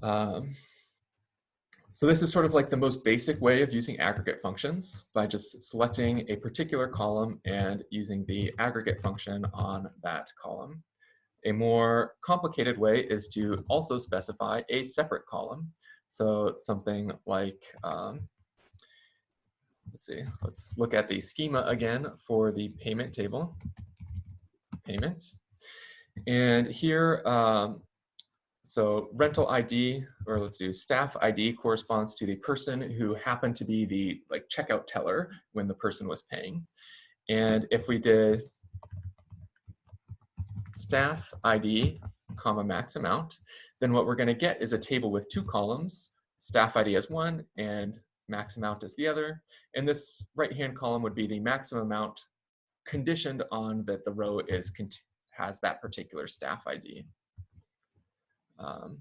So this is sort of like the most basic way of using aggregate functions, by just selecting a particular column and using the aggregate function on that column. A more complicated way is to also specify a separate column. So something like, let's look at the schema again for the payment table, payment. And here, so rental ID, or let's do staff ID, corresponds to the person who happened to be the checkout teller when the person was paying. And if we did staff ID, comma max amount, then what we're going to get is a table with two columns, staff ID as one and max amount as the other. And this right-hand column would be the maximum amount conditioned on that the row has that particular staff ID. I'll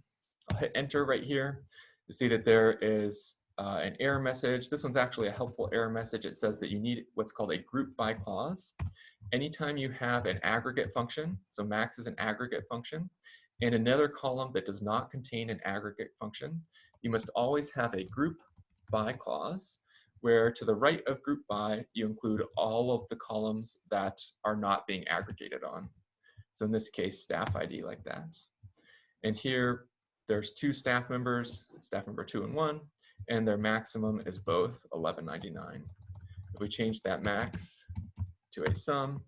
hit enter right here. You see that there is an error message. This one's actually a helpful error message. It says that you need what's called a group by clause. Anytime you have an aggregate function, so max is an aggregate function, and another column that does not contain an aggregate function, you must always have a group by clause, where to the right of group by, you include all of the columns that are not being aggregated on. So in this case, staff ID like that. And here, there's two staff members, staff member 2 and 1, and their maximum is both $11.99. If we change that max to a sum,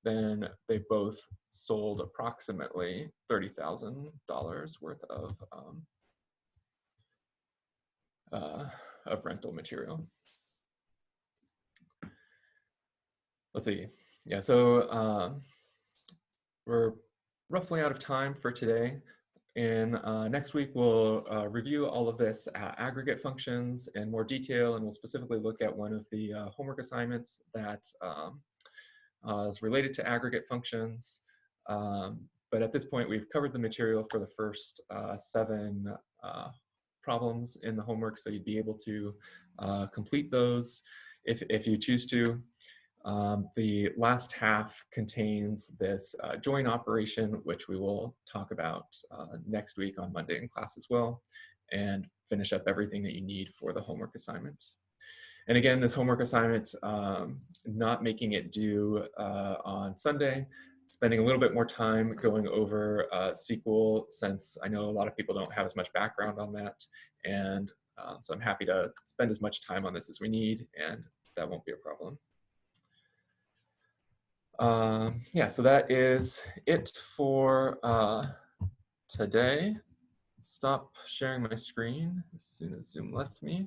then they both sold approximately $30,000 worth of rental material. Let's see. Yeah, so we're roughly out of time for today. And next week, we'll review all of this aggregate functions in more detail, and we'll specifically look at one of the homework assignments that is related to aggregate functions. But at this point, we've covered the material for the first 7 problems in the homework, so you'd be able to complete those if you choose to. The last half contains this join operation, which we will talk about next week on Monday in class as well, and finish up everything that you need for the homework assignment. And again, this homework assignment, not making it due on Sunday, spending a little bit more time going over SQL, since I know a lot of people don't have as much background on that. And so I'm happy to spend as much time on this as we need, and that won't be a problem. Yeah, so that is it for today. Stop sharing my screen as soon as Zoom lets me,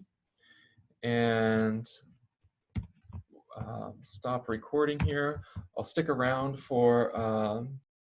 and stop recording here. I'll stick around for